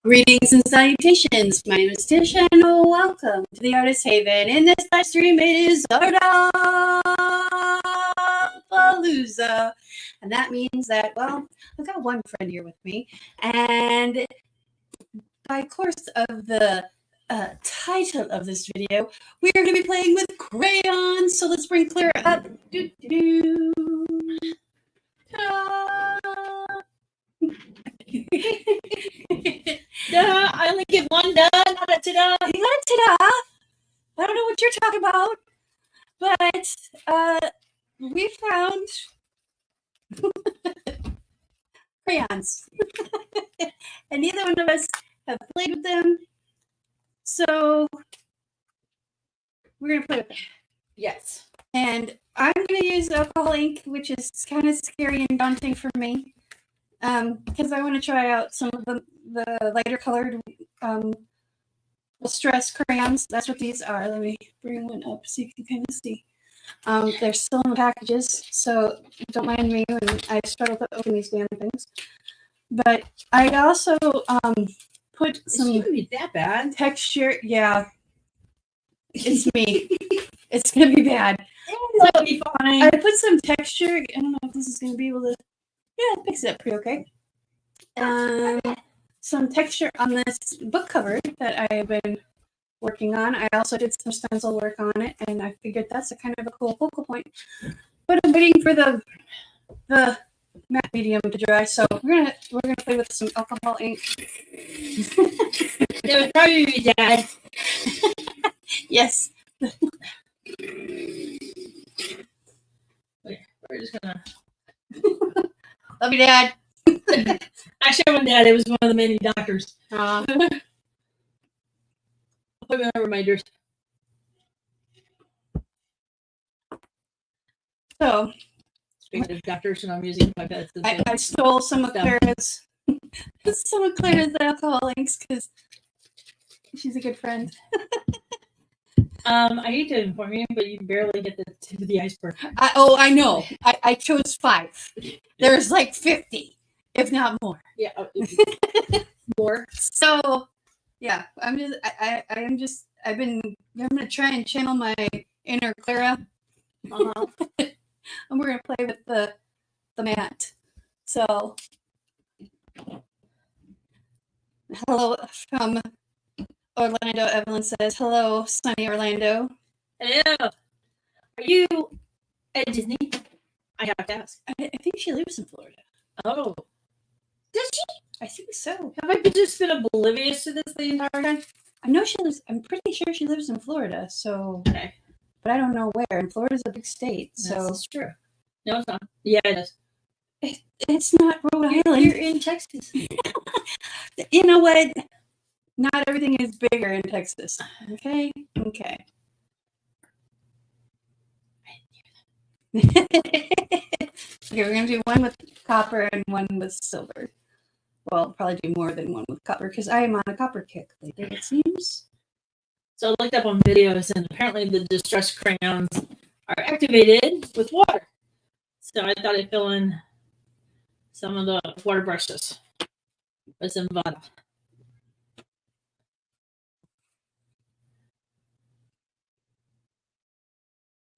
Greetings and salutations. My name is Tish, and welcome to the Artist Haven. In this live stream, it is Artapalooza. And that means that, well, I've got one friend here with me. And by course of the title of this video, we are going to be playing with crayons. So let's bring Claire up. I only get one done, not a ta-da. You got a ta-da. I don't know what you're talking about, but we found crayons, and neither one of us have played with them, so we're gonna play with them. Yes. And I'm gonna use alcohol ink, which is kind of scary and daunting for me, because I want to try out some of the lighter colored stress crayons. That's what these are. Let me bring one up so you can kind of see. They're still in the packages, so don't mind me when I struggle to open these damn things. But I also put some. It's gonna be that bad. Texture. Yeah, it's me. It's gonna be bad. It'll be fine. I put some texture. I don't know if this is gonna be able to. Yeah, it picks it up pretty okay. Some texture on this book cover that I have been working on. I also did some stencil work on it, and I figured that's a kind of a cool focal point. But I'm waiting for the matte medium to dry, so we're gonna play with some alcohol ink. It would probably be Dad. Yes. We're just gonna. Love you, Dad. Actually, when Dad, it was one of the many doctors. Aw. I'll put my reminders. So Speaking of doctors, and I'm using my pets. I stole some of Clara's alcohol inks because she's a good friend. I hate to inform you, but you barely get the tip of the iceberg. I know. I chose 5. There's like 50, if not more. Yeah, more. So, yeah, I'm gonna try and channel my inner Clara. And we're gonna play with the mat. So, hello from Orlando. Evelyn says, hello, sunny Orlando. Hello. Are you at Disney? I have to ask. I think she lives in Florida. Oh. Does she? I think so. Have I just been oblivious to this the entire time? I know she lives, I'm pretty sure she lives in Florida, so. Okay. But I don't know where. And Florida's a big state, so. That's true. No, it's not. Yeah, it is. It's not Rhode Island. You're in Texas. You know what? Not everything is bigger in Texas. Okay? Okay. Okay, we're going to do one with copper and one with silver. Well, I'll probably do more than one with copper because I am on a copper kick lately, it seems. So I looked up on videos, and apparently the distress crayons are activated with water. So I thought I'd fill in some of the water brushes with some Vada.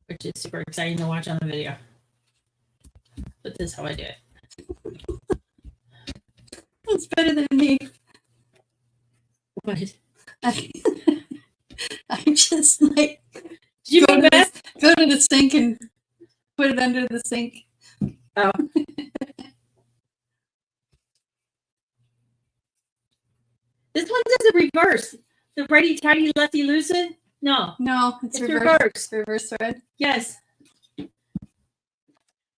Which is super exciting to watch on the video. But this is how I do it. That's better than me. What? I'm just like, Did you make that? Go to the sink and put it under the sink. Oh. This one does the reverse. The righty tighty, lefty loosen. No. No, it's reverse. Reverse thread. Yes.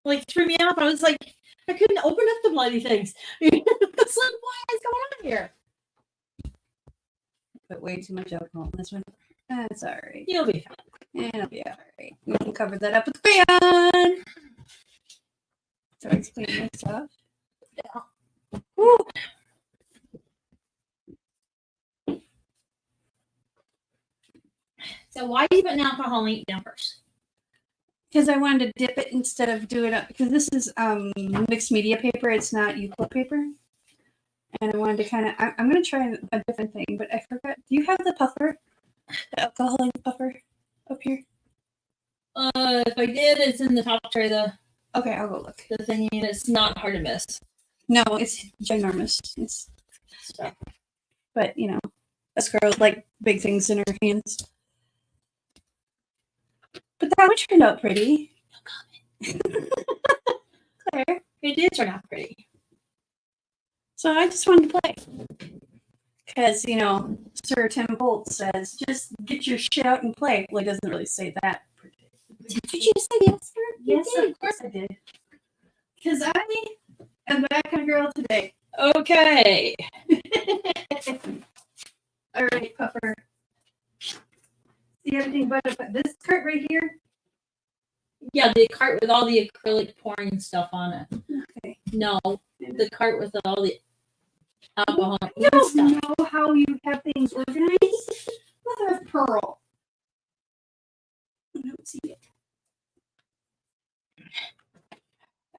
Like threw me off. I was like, I couldn't open up the bloody things. It's like, what is going on here? Put way too much alcohol in this one. That's all right. You'll be fine. It'll be all right. We can cover that up with crayon. So let's clean this off. Yeah. Woo. So why do you put an alcohol ink down first? Because I wanted to dip it instead of do it up. Because this is mixed media paper. It's not Euclid paper. And I wanted to kind of, I'm going to try a different thing, but I forgot. Do you have the puffer? The alcoholic puffer up here? If I did, it's in the top tray, the Okay, I'll go look. thingy, and it's not hard to miss. No, it's ginormous. It's, So, but you know, us girls like big things in our hands. But that would turn out pretty. Claire. it did turn out pretty. So I just wanted to play. Because, you know, Sir Tim Bolt says, just get your shit out and play. Well, he doesn't really say that. Did you say yes, sir? Yes, did. Of course I did. Because I am that kind of girl today. Okay. All right, Puffer. See everything but this cart right here? Yeah, the cart with all the acrylic pouring stuff on it. Okay. No, the cart with all the alcohol. I don't know how you have things organized. Mother of pearl. I don't see it.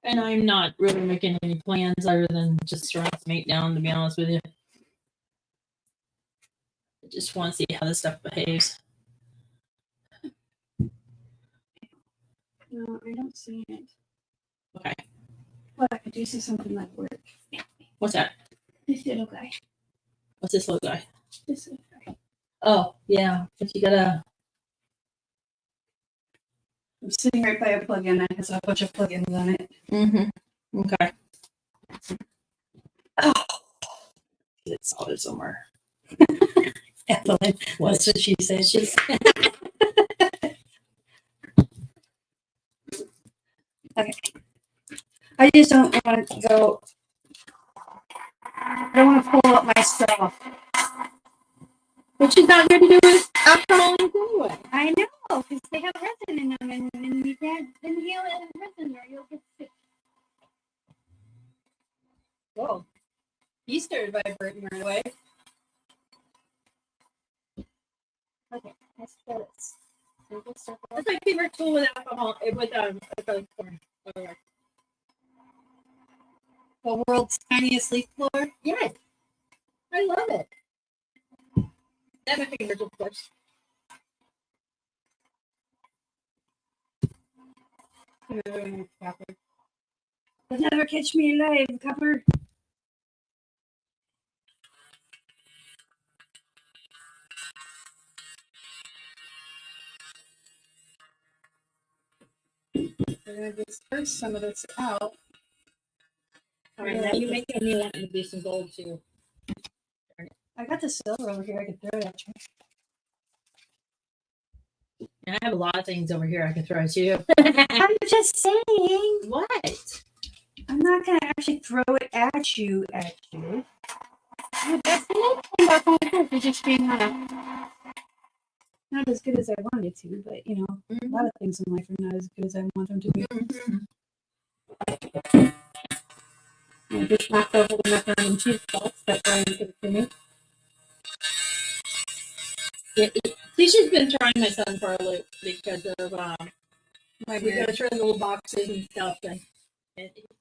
And I'm not really making any plans other than just throwing some meat down, to be honest with you. I just want to see how this stuff behaves. No, I don't see it. Okay. But I do see something like work. What's that? This little guy. What's this little guy? This little guy. Oh, yeah. But you gotta. I'm sitting right by a plug-in that has a bunch of plugins on it. Mm-hmm. Okay. Oh, It's solid somewhere. Evelyn. What? That's what she said. She's Okay. I just don't want to go. I don't want to pull up my straw. But she's not going to do with alcohol anyway. I know, because they have resin in them, and you can't inhale it in resin or you'll get sick. Whoa. He started vibrating right away. Okay, let's try this. That's my favorite tool with alcohol, with acrylic pouring. The world's tiniest leaf blower. Yes. I love it. That's my favorite, of course. You'll never catch me alive, Copper. We're going to disperse some of this out. All right, now you're making me want to do some gold too. I got the silver over here. I could throw it at you. And I have a lot of things over here I can throw at you. I'm just saying. What? I'm not going to actually throw it at you. Well, that's the thing about going for just being not as good as I wanted to, but you know, a lot of things in life are not as good as I want them to be. I just knocked over the macaroni and cheese sauce that Brian did for me. Yeah, Tish has been trying my son for a loop because of we go through little boxes and stuff, and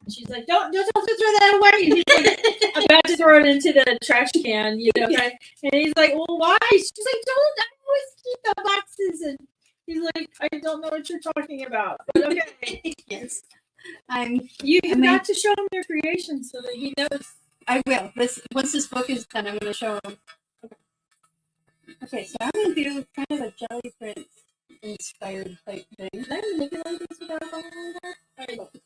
she's like, "Don't throw that away." And he's like, I'm about to throw it into the trash can, you know. And he's like, "Well, why?" She's like, "Don't. I always keep the boxes." And he's like, "I don't know what you're talking about." But okay, Yes, you've got to show him your creation so that he knows. I will. Once this book is done, I'm going to show him. Okay, so I'm going to do kind of a jelly print inspired type thing. Can I manipulate this without going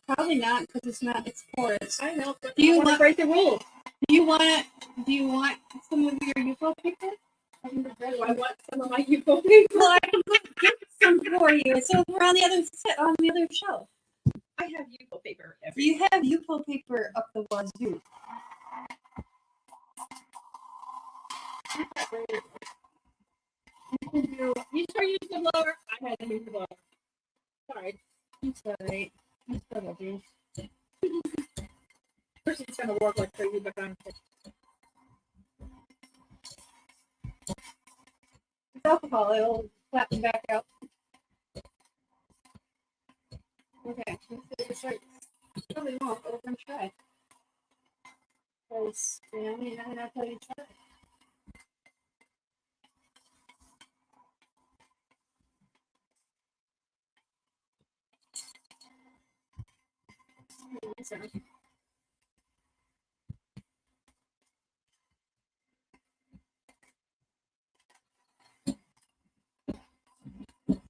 Probably not, because it's porous. I know. But Do you want to break the rules? Do you want some of your UFO paper? Do I want some of my UFO paper? Well, I can get some for you. It's over on the other shelf. I have UFO paper. You have UFO paper up the wazoo. You start using the blower. I had to use the blower. Sorry. It's alright. It's probably. First, it's gonna work like crazy, but I'm. It's alcohol. It'll flatten back out. Okay. Let's see if it's right. Probably won't, but we're gonna try. Because, you're not gonna tell you try.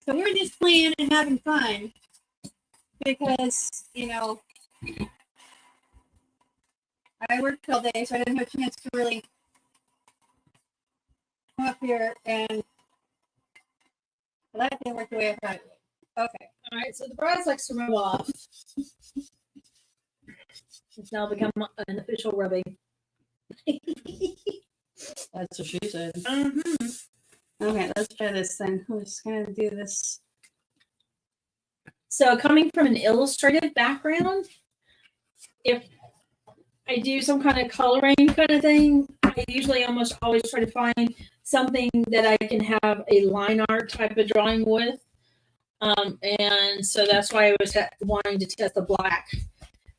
So we're just playing and having fun because, I worked all day, so I didn't have a chance to really come up here and that didn't work the way I thought it would. Okay. All right, so the brass likes to rub off. It's now become an official rubbing. That's what she said. Mm-hmm. Okay, let's try this then. I'm just gonna do this. So coming from an illustrative background, if I do some kind of coloring kind of thing, I usually almost always try to find something that I can have a line art type of drawing with. And so that's why I was wanting to test the black,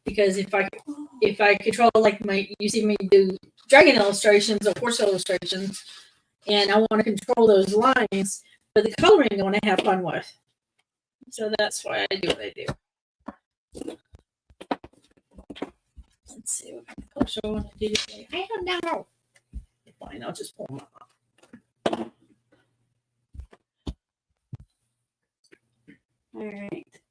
because if I control, like, you see me do dragon illustrations or horse illustrations, and I want to control those lines, but the coloring I want to have fun with. So that's why I do what I do. Let's see what kind of color show I want to do today. I don't know. Fine, I'll just pull them up. All right.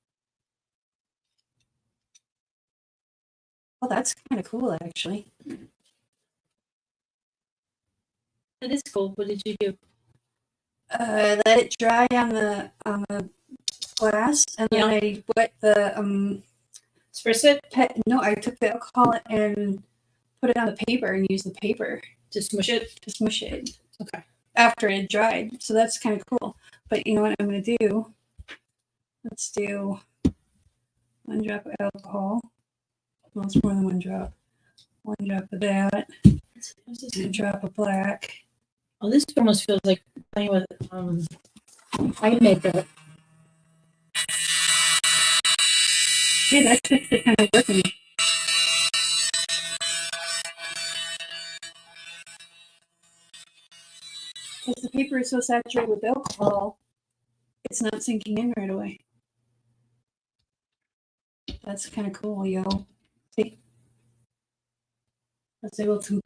Well, that's kind of cool, actually. It is cool. What did you do? Let it dry on the glass, and then I wet the Spritz it? No, I took the alcohol and put it on the paper and used the paper to smush it. Okay. After it dried, so that's kind of cool. But you know what I'm going to do? Let's do 1 drop of alcohol. Well, it's more than 1 drop. 1 drop of that. 1 drop of black. Oh, this almost feels like playing with eye makeup. Yeah, that's just the kind of working. Because the paper is so saturated with alcohol, it's not sinking in right away. That's kind of cool, yo. See? I was able to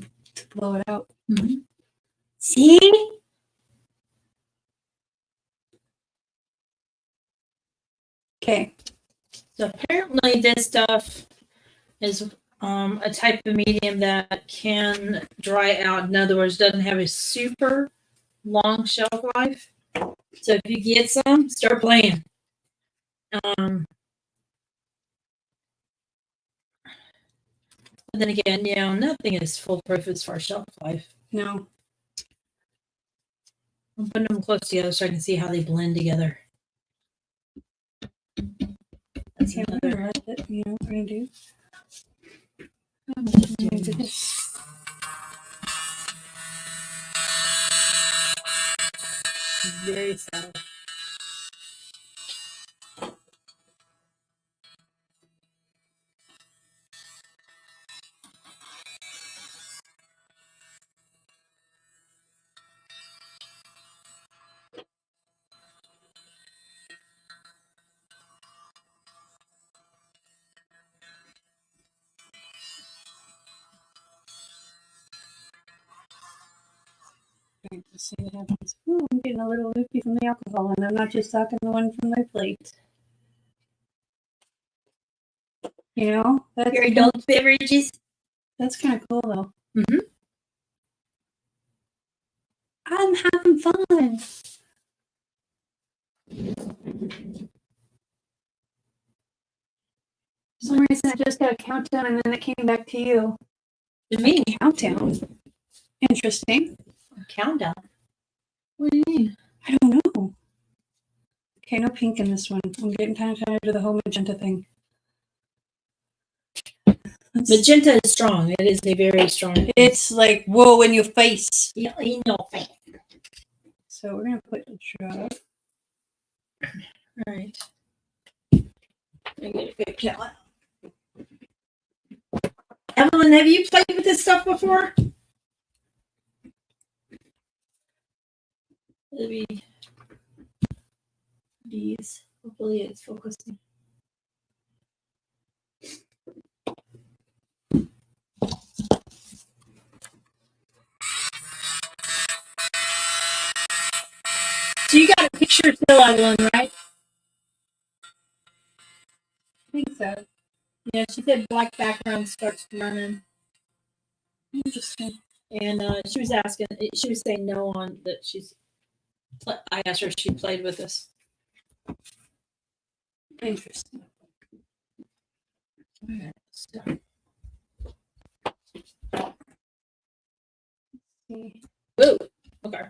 blow it out. Mm-hmm. See? Okay. So apparently this stuff is a type of medium that can dry out. In other words, doesn't have a super long shelf life. So if you get some, start playing. But then again, nothing is foolproof as far as shelf life. No. I'm putting them close together so I can see how they blend together. That's another. You know what we're gonna do? I'm just doing this. Very subtle. Right, let's see what happens. Ooh, I'm getting a little loopy from the alcohol, and I'm not just talking the one from my plate. You know, that's Your adult beverages. That's kind of cool, though. Mm-hmm. I'm having fun. For some reason, I just got a countdown, and then it came back to you. To me, countdown. Interesting. A countdown. What do you mean? I don't know. Okay, no pink in this one. I'm getting kind of tired of the whole magenta thing. Magenta is strong. It is a very strong. It's like, whoa, in your face. Yeah, in your face. So we're going to put a drop. All right. I get a good count. Evelyn, have you played with this stuff before? It'll be these. Hopefully it's focusing. So you got a picture still, Evelyn, right? I think so. Yeah, she said black background starts running. Interesting. And she was asking, she was saying no on that she's, I asked her if she played with this. Interesting. All right, so. See. Ooh, okay.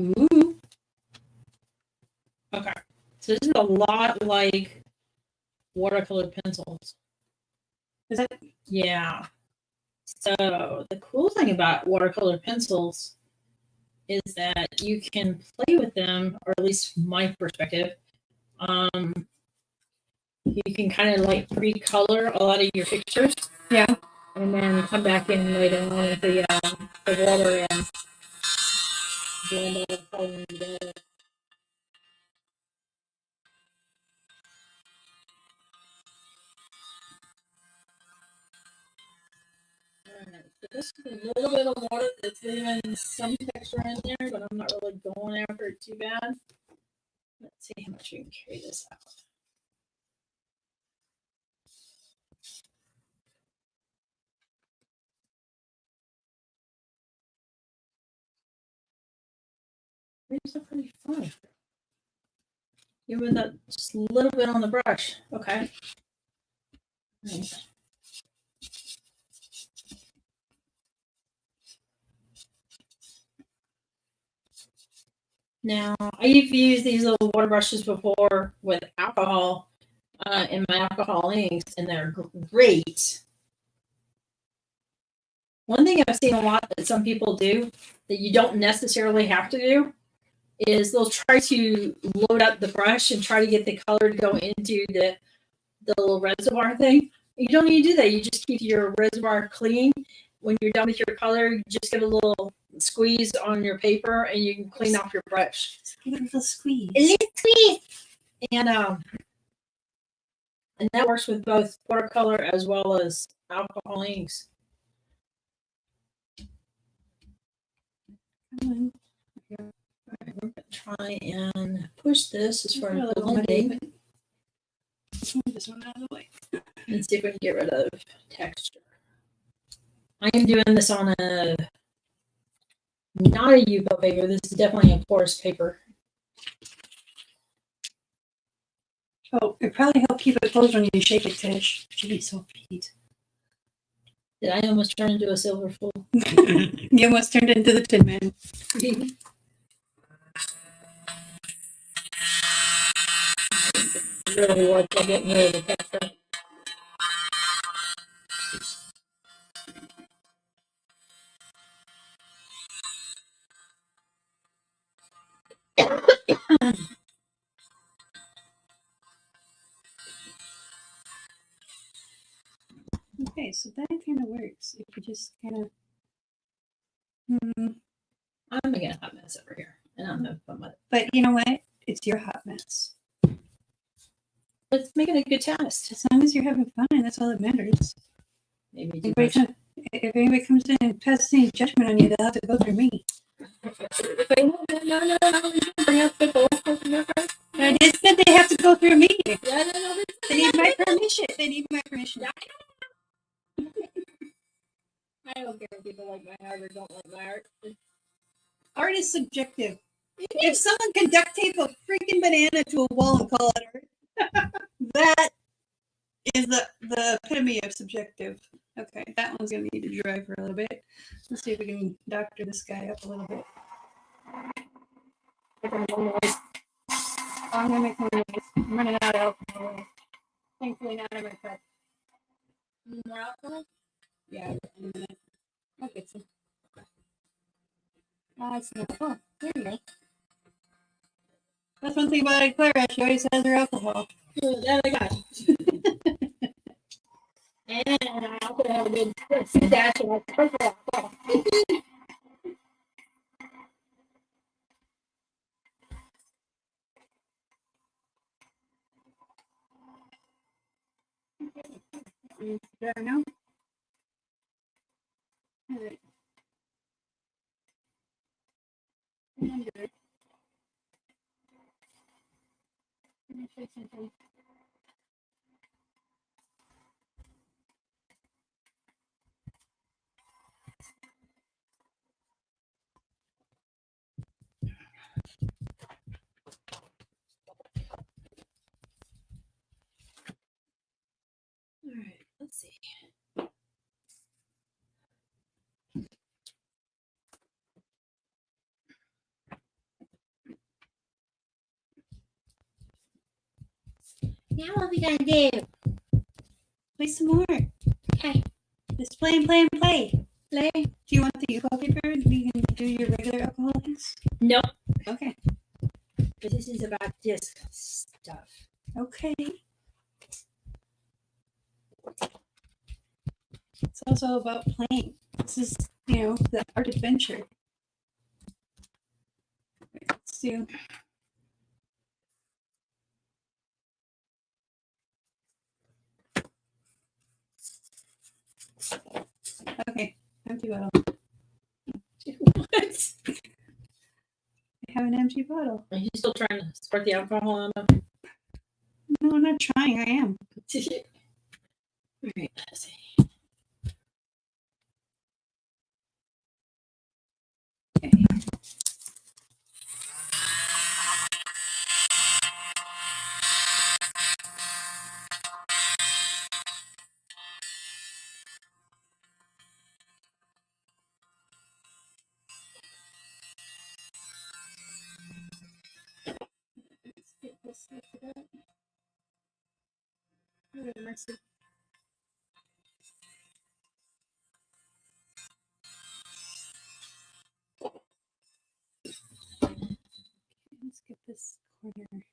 Ooh. Okay. So this is a lot like watercolor pencils. Is that Yeah. So the cool thing about watercolor pencils is that you can play with them, or at least from my perspective. You can kind of like pre-color a lot of your pictures. Yeah. And then come back in later on with the water and blend all the color together. Alright, so this is a little bit of water that's leaving some texture in there, but I'm not really going after it too bad. Let's see how much we can carry this out. These are pretty fun. Give it that just a little bit on the brush, okay? Nice. Now, I've used these little water brushes before with alcohol in my alcohol inks, and they're great. One thing I've seen a lot that some people do that you don't necessarily have to do is they'll try to load up the brush and try to get the color to go into the little reservoir thing. You don't need to do that. You just keep your reservoir clean. When you're done with your color, you just give a little squeeze on your paper and you can clean off your brush. give it a little squeeze? A little squeeze. And that works with both watercolor as well as alcohol inks. Mm-hmm. All right, we're gonna try and push this as far as Move blending. this one out of the way. And see if we can get rid of texture. I am doing this on a not a Yuko paper. This is definitely a porous paper. Oh, it probably helped keep it closed when you shake it, Tish. She'd be so pleased. Did I almost turn into a silver fool? You almost turned into the Tin Man. Really worked on getting rid of the texture. Okay, so that kind of works. If you just kind of. I'm making a hot mess over here, and I'm having fun with it. But you know what? It's your hot mess. Let's make it a good test. As long as you're having fun, that's all that matters. Maybe too Anybody much. if anybody comes in and passes any judgment on you, they'll have to go through me. No. Bring up the gold. I just said they have to go through me. Yeah, They need my permission. They need my permission. I don't care if people like my art or don't like my art. Art is subjective. If someone can duct tape a freaking banana to a wall and call it art, that is the epitome of subjective. Okay, that one's gonna need to dry for a little bit. Let's see if we can doctor this guy up a little bit. I'm gonna make more noise. I'm running out of alcohol. Thankfully, not in my cup. More alcohol? Yeah, in a minute. I'll get some. It's not. Oh, there you go. That's one thing about Clara. She always has her alcohol. That I got. And I also have a good stash of purple alcohol. There now. All right. Let me show you something. All right, let's see. Now what we gonna do? Play some more. Okay. Just play and play and play. Play. Do you want the alcohol paper? We can do your regular alcohol things. Nope. Okay. But this is about this stuff. Okay. It's also about playing. This is, the art adventure. Let's do. Okay. Empty bottle. What? I have an empty bottle. Are you still trying to squirt the alcohol on them? No, I'm not trying. I am. All right, let's see. Okay. Let's get this lifted up. Oh, mercy. Let's get this corner and that.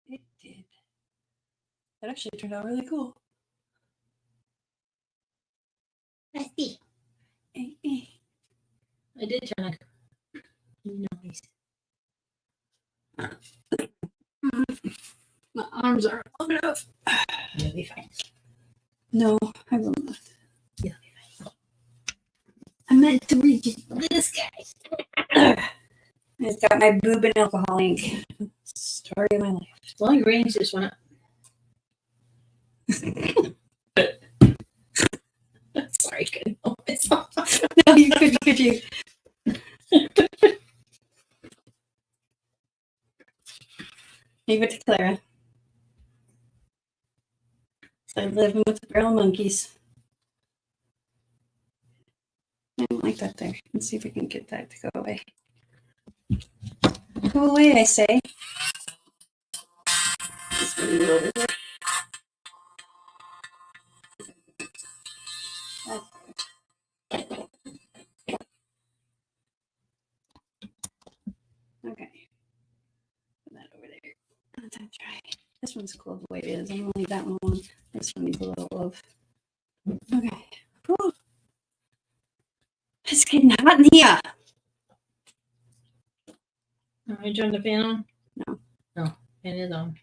It did. That actually turned out really cool. Let's see. I did turn like nice. My arms are long enough. You'll be fine. No, I will not. You'll be fine. I meant to read This guy. It's got my boob and alcohol ink. Story of my life. Well, your ratings just went up. Sorry, couldn't help myself. No, you could you? Leave it to Clara. So I'm living with the barrel monkeys. I don't like that there. Let's see if we can get that to go away. Go away, I say. Just move it over there. Okay. Put that over there. Let that dry. This one's cool the way it is. I'm gonna leave that one alone. This one needs a little love. Okay. Whew. It's getting hot in here. Are you turn the fan on? No. No, fan is on.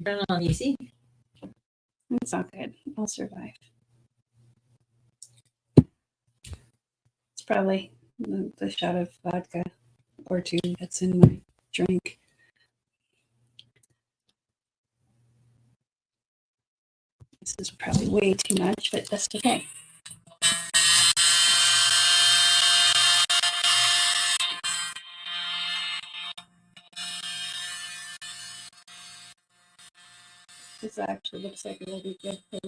Turn it on, you see? It's all good. I'll survive. It's probably the shot of vodka or two that's in my drink. This is probably way too much, but that's okay. This actually looks like it will be good for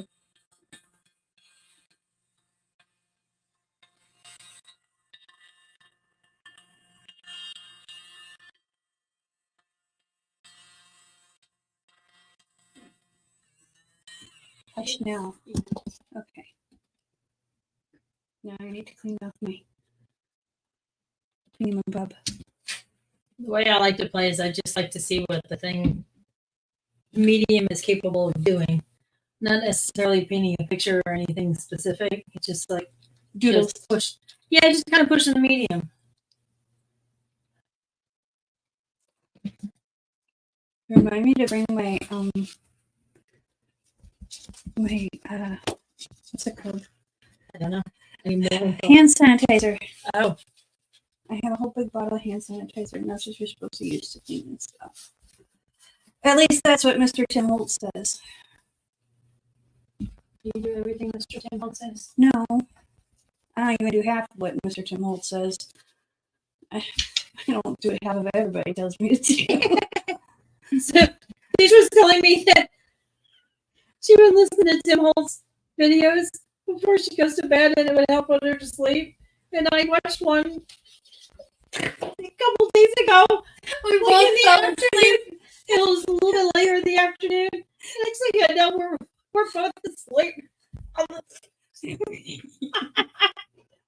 hush now. Okay. Now I need to clean off my thingamabob. The way I like to play is I just like to see what the thing medium is capable of doing. Not necessarily painting a picture or anything specific. It's just like Doodles. just push. Yeah, just kind of pushing the medium. Remind me to bring my what's it called? I don't know. Hand Hand sanitizer. Oh, I have a whole big bottle of hand sanitizer, and that's what you're supposed to use to clean and stuff. At least that's what Mr. Tim Holt says. you do everything Mr. Tim Holt says. No, I don't even do half of what Mr. Tim Holt says. I don't do half of what everybody tells me to do. So Tish was telling me that she would listen to Tim Holt's videos before she goes to bed, and it would help her to sleep. And I watched one a couple days ago. We Like in the afternoon. It was a little bit later in the afternoon. Next thing I know, we're both asleep.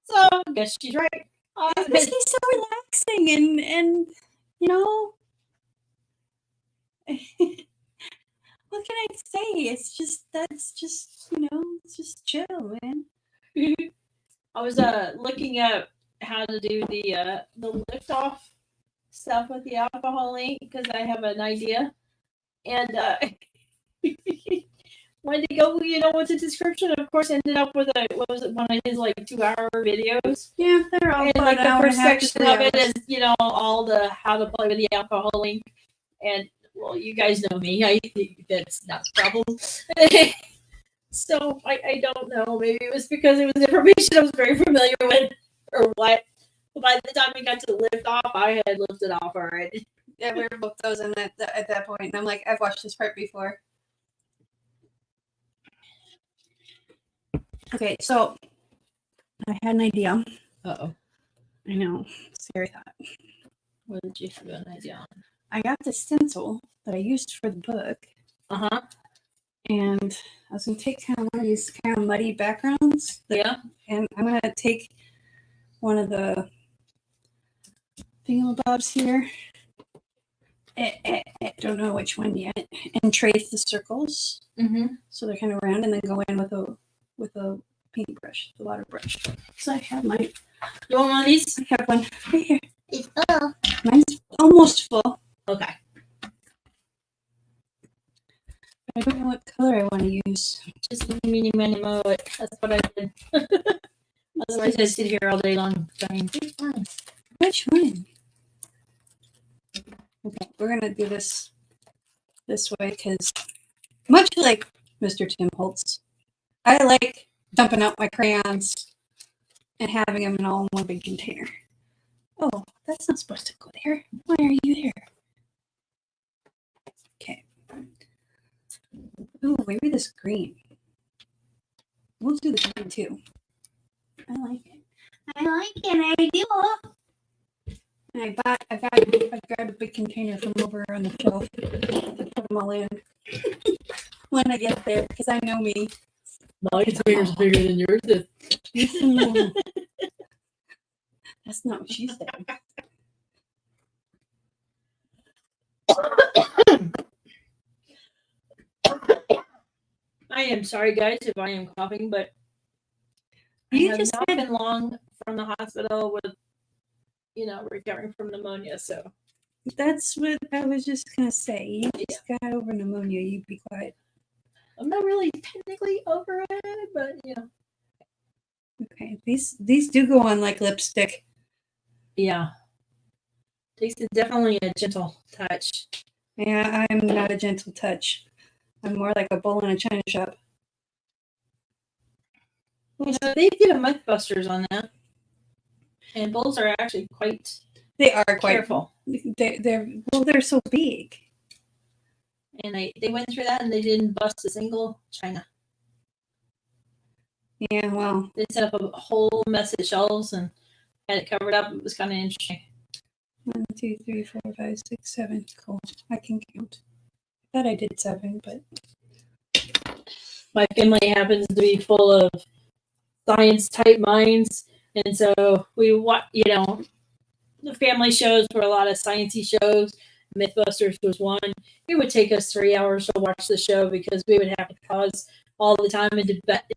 So I guess she's right. Because he's so relaxing and you know, what can I say? It's just that's just it's just chill, man. I was looking at how to do the lift off stuff with the alcohol ink because I have an idea, and wanted to go with the description. Of course, ended up with what was it, one of his like 2-hour videos. Yeah, they're all And about like an the hour first and a half to section 3 of it hours. is all the how to play with the alcohol ink, and well, you guys know me. That's not a problem. So I don't know. Maybe it was because it was information I was very familiar with, or what. But by the time we got to lift off, I had lifted off already. Yeah, we were both those in at that point, and I'm like, I've watched this part before. Okay, so I had an idea. Uh-oh. I know, scary thought. What did you have an idea on? I got the stencil that I used for the book, Uh-huh. and I was gonna take kind of one of these kind of muddy backgrounds. Yeah. And I'm gonna take one of the thingamabobs here. I don't know which one yet, and trace the circles Mm-hmm. so they're kind of round, and then go in with a paintbrush, the water brush. So I have my. You want one of these? I have one right here. It's full. Mine's almost full. Okay. I don't know what color I want to use. Just mini mo it. That's what I did. Otherwise, I sit here all day long trying. Which one? Okay, we're gonna do this way because, much like Mr. Tim Holtz, I like dumping out my crayons and having them in all in one big container. Oh, that's not supposed to go there. Why are you there? Okay. Ooh, maybe this green. We'll do the green too. I like it. I do. And I grabbed a big container from over on the shelf to put them all in when I get there, because I know me. My container's bigger than yours. That's not what she said. I am sorry, guys, if I am coughing, but You I have just not had- been long from the hospital with, recovering from pneumonia. So That's what I was just gonna say. You just got over pneumonia. You be quiet. I'm not really technically over it, but Okay, these do go on like lipstick. yeah, takes definitely a gentle touch. Yeah, I'm not a gentle touch. I'm more like a bull in a china shop. They did a Mythbusters on that, and bulls are actually quite They are quite careful. They're so big. And they went through that, and they didn't bust a single china. Yeah, well, They set up a whole mess of shelves and had it covered up. It was kind of interesting. 1, 2, 3, 4, 5, 6, 7. Cool. I can count. I thought I did 7, but My family happens to be full of science type minds, and so we the family shows were a lot of sciencey shows. Mythbusters was one. It would take us 3 hours to watch the show because we would have to pause all the time and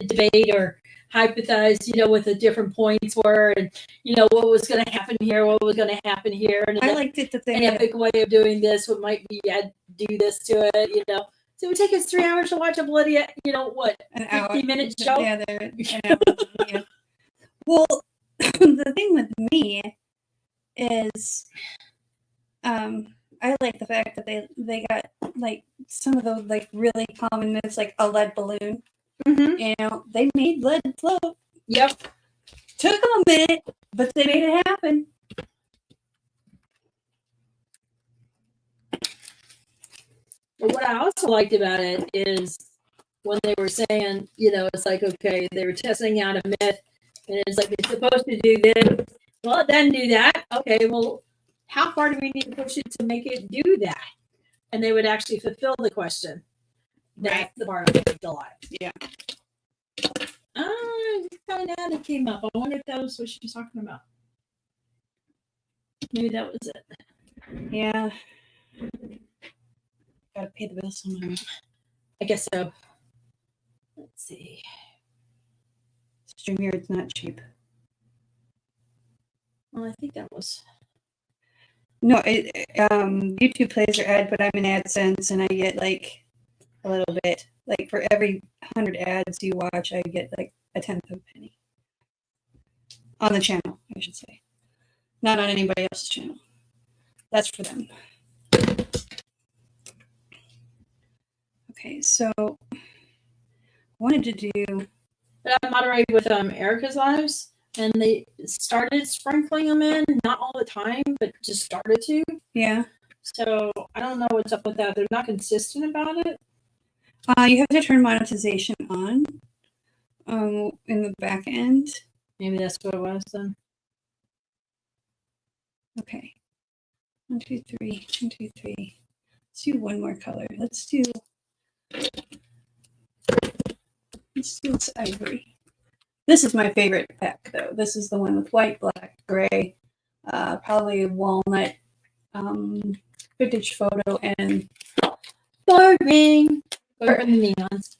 debate or hypothesize, what the different points were and, what was going to happen here, what was going to happen here. And I liked it that they an epic way of doing this, what might be, do this to it. So it would take us 3 hours to watch a bloody, an 50-minute show. Yeah, they're an hour. Yeah. Well, the thing with me is, I like the fact that they got like some of those like really common myths, like a lead balloon. Mm-hmm. They made lead float. Yep. Took them a minute, but they made it happen. But what I also liked about it is when they were saying, it's like, okay, they were testing out a myth, and it's like, it's supposed to do this. Well, it doesn't do that. Okay, well, how far do we need to push it to make it do that? And they would actually fulfill the question. That's the part I liked. Yeah. I just found out it came up. I wonder if that was what she was talking about. Maybe that was it. Yeah. Gotta pay the bills somehow. I guess so. Let's see. StreamYard's not cheap. Well, I think that was. No, YouTube plays their ad, but I'm in AdSense and I get like a little bit. Like for every 100 ads you watch, I get like a tenth of a penny. On the channel, I should say. Not on anybody else's channel. That's for them. Okay, so I wanted to do. But I moderated with Erica's Lives, and they started sprinkling them in, not all the time, but just started to. Yeah. So I don't know what's up with that. They're not consistent about it. You have to turn monetization on in the back end. Maybe that's what it was then. Okay. 1, 2, 3. 1, 2, 3. Let's do one more color. Let's do this ivory. This is my favorite pack, though. This is the one with white, black, gray, probably walnut, vintage photo, and Boring. Or the neons.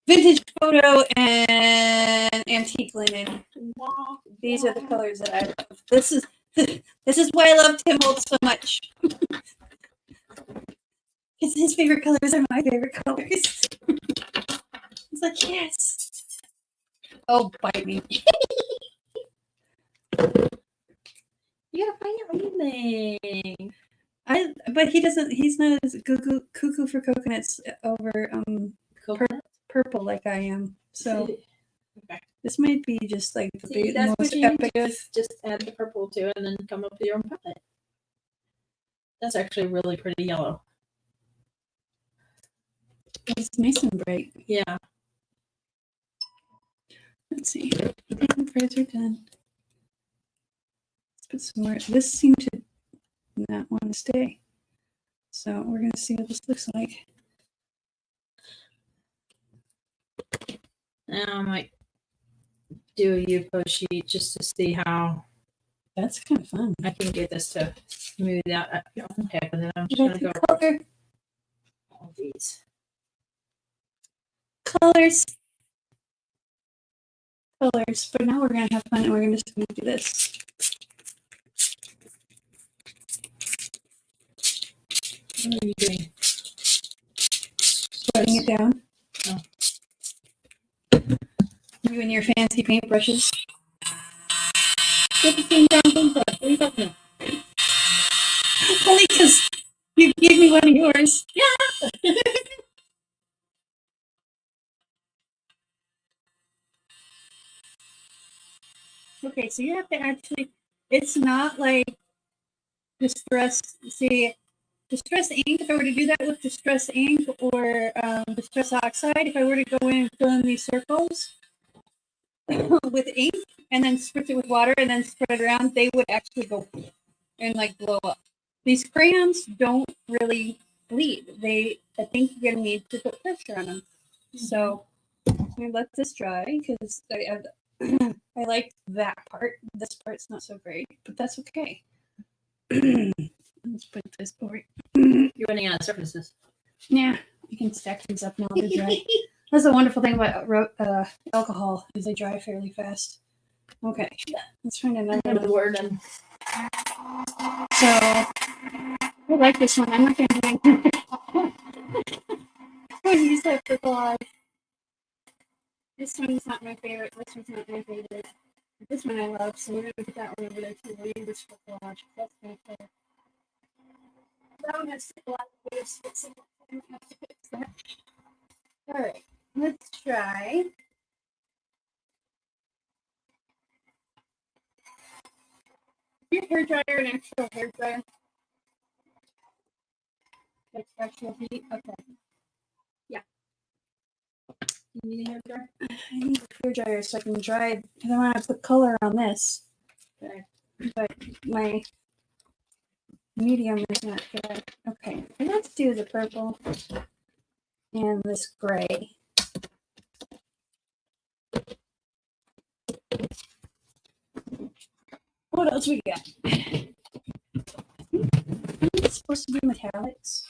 Vintage photo and antique linen. These are the colors that I love. This is why I love Tim Holtz so much. Because his favorite colors are my favorite colors. He's like, yes. Oh, bite me. You gotta find out anything. But he doesn't. He's not as cuckoo for coconuts over purple like I am. So okay. This might be just like the that's most what you epic. need to do is just add the purple to it and then come up with your own palette. That's actually really pretty yellow. It's nice and bright. Yeah. Let's see. The prayers are done. Let's put some more. This seemed to not want to stay. So we're going to see what this looks like. Now I might do a UFO sheet just to see how That's kind of fun. I can get this to move that. Heck with it. I'm just You going got to the go color. all these. Colors. Colors. But now we're going to have fun and we're just going to do this. What are you doing? Writing it down. Oh. You and your fancy paintbrushes. Get the same damn thing for us. What are you talking about? Only because you gave me one of yours. Yeah. Okay, so you have to actually, it's not like distress, see, distress ink, if I were to do that with distress ink or distress oxide, if I were to go in and fill in these circles with ink and then spritz it with water and then spread it around, they would actually go and like blow up. These crayons don't really bleed. I think you're gonna need to put pressure on them. So I'm gonna let this dry because I like that part. This part's not so great, but that's okay. Let's put this over. You're running out of surfaces. Yeah, you can stack these up now. They're dry. That's the wonderful thing about alcohol is they dry fairly fast. Okay, let's find another Another one. word and So I like this one. I'm not going to do I use that for collage. This one's not my favorite. This one's not my favorite. This one I love, so we're going to put that one over there too. We'll use this for collage. That's kind of cool. That one has a lot of ways to fix that. All right, let's try. Your hair dryer an actual hair dryer? Like actual heat? Okay. you need a hair dryer? I need a hair dryer so I can dry because I want to put color on this. Okay. But my medium is not good. Okay, let's do the purple and this gray. What else we got? It's supposed to be metallics.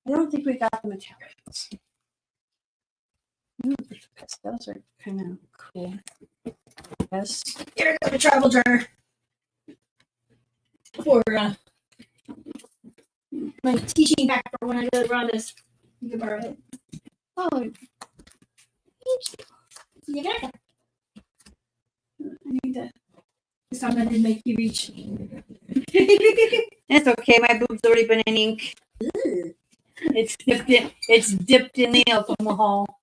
I don't think we got the metallics. Ooh, the pastels are kind of cool. Yes. Here, I got a travel dryer for my teaching back for when I go around this. You can borrow it. Oh, You got it. I need to. Something didn't make you reach. That's okay. My boob's already been in ink. It's dipped in the alcohol.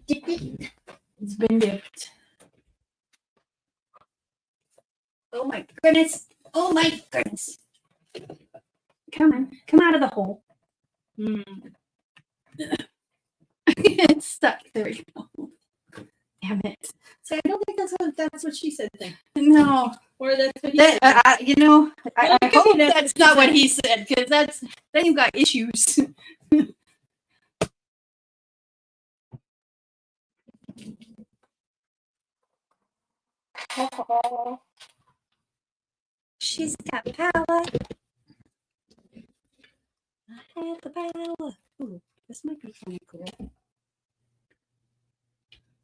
It's been dipped. Oh my goodness. Oh my goodness. Come on. Come out of the hole. It's stuck. There we go. Damn it. So I don't think that's what she said. Thing. No. Or that's what he That, said. I hope that's that's not what he said, because then you got issues. She's got power. I have the power. Ooh, this might be kind of cool.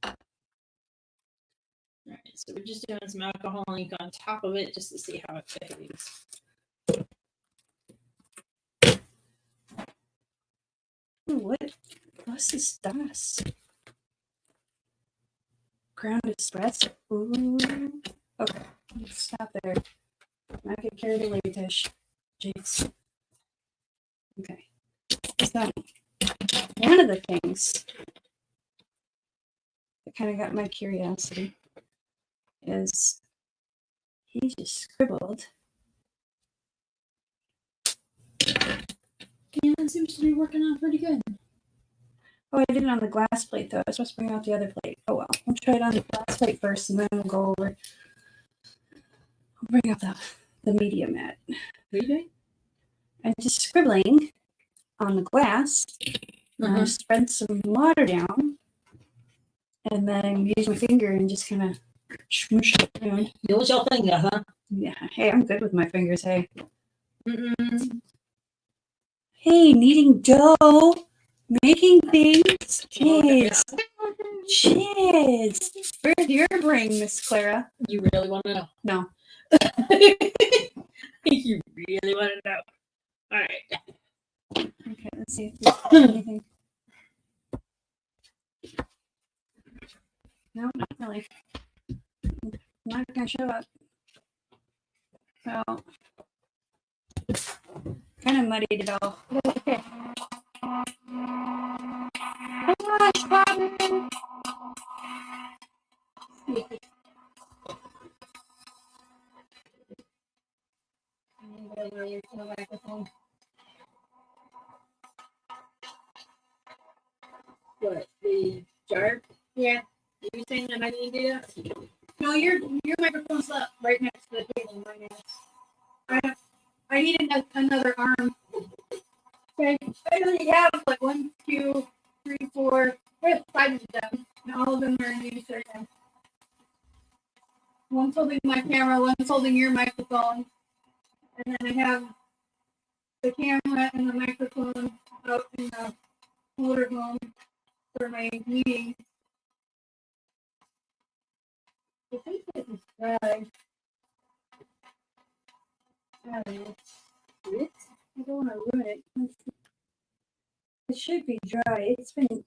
All right, so we're just doing some alcohol ink on top of it just to see how it behaves. Ooh, what's this dust? Ground espresso. Ooh. Okay, let's stop there. Not get carried away, Tish. Jeez. Okay. So, one of the things that kind of got my curiosity is he just scribbled. Yeah, it seems to be working out pretty good. Oh, I did it on the glass plate, though. I was supposed to bring out the other plate. Oh, well. We'll try it on the glass plate first, and then we'll go over. I'll bring up the media mat. What are you doing? I'm just scribbling on the glass. And I spread some water down. And then use my finger and just kind of smoosh it around. Use your finger, huh? Yeah. Hey, I'm good with my fingers, hey. Mm-mm. Hey, kneading dough. Making things. Jeez. Jeez. Where's your brain, Miss Clara? You really want to know? No. You really want to know? All right. Okay, let's see if there's anything. No, not really. Not gonna show up. So, kind of muddied it all. Okay. Gosh, Robin. What, the jar? Yeah. Are you saying that I need to do that? No, your microphone's up right next to the table. Mine is. I need another arm. Okay. I only have like 1, 2, 3, 4. I have 5 of them. And all of them are in use right now. One's holding my camera, one's holding your microphone. And then I have the camera and the microphone out in the motorhome for my meeting. I think this is dry. I don't know. I don't want to ruin it. It should be dry. It's been,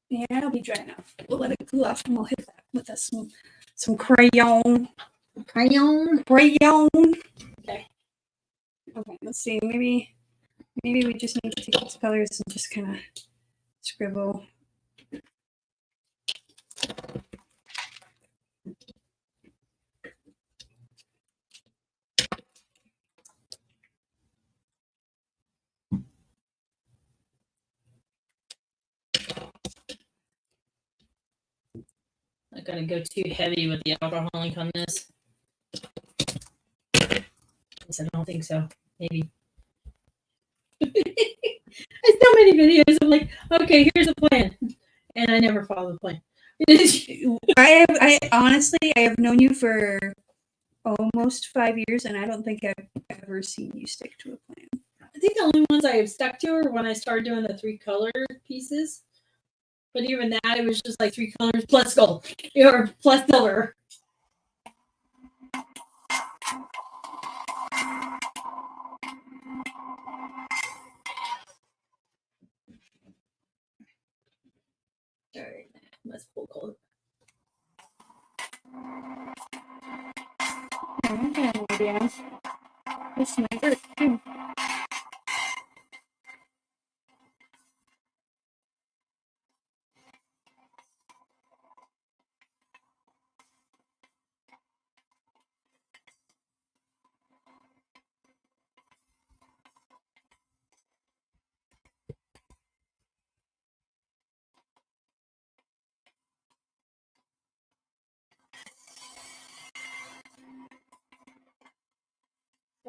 yeah, it'll be dry enough. We'll let it cool off and we'll hit that with some crayon. Crayon. Okay. Okay, let's see. Maybe we just need to take these colors and just kind of scribble. Not gonna go too heavy with the alcohol ink on this. I don't think so. Maybe. I so many videos. I'm like, okay, here's a plan, and I never follow the plan. I honestly, I have known you for almost 5 years, and I don't think I've ever seen you stick to a plan. I think the only ones I have stuck to are when I started doing the 3 color pieces. But even that, it was just like 3 colors plus gold or plus silver. All right, let's pull gold. This might work too.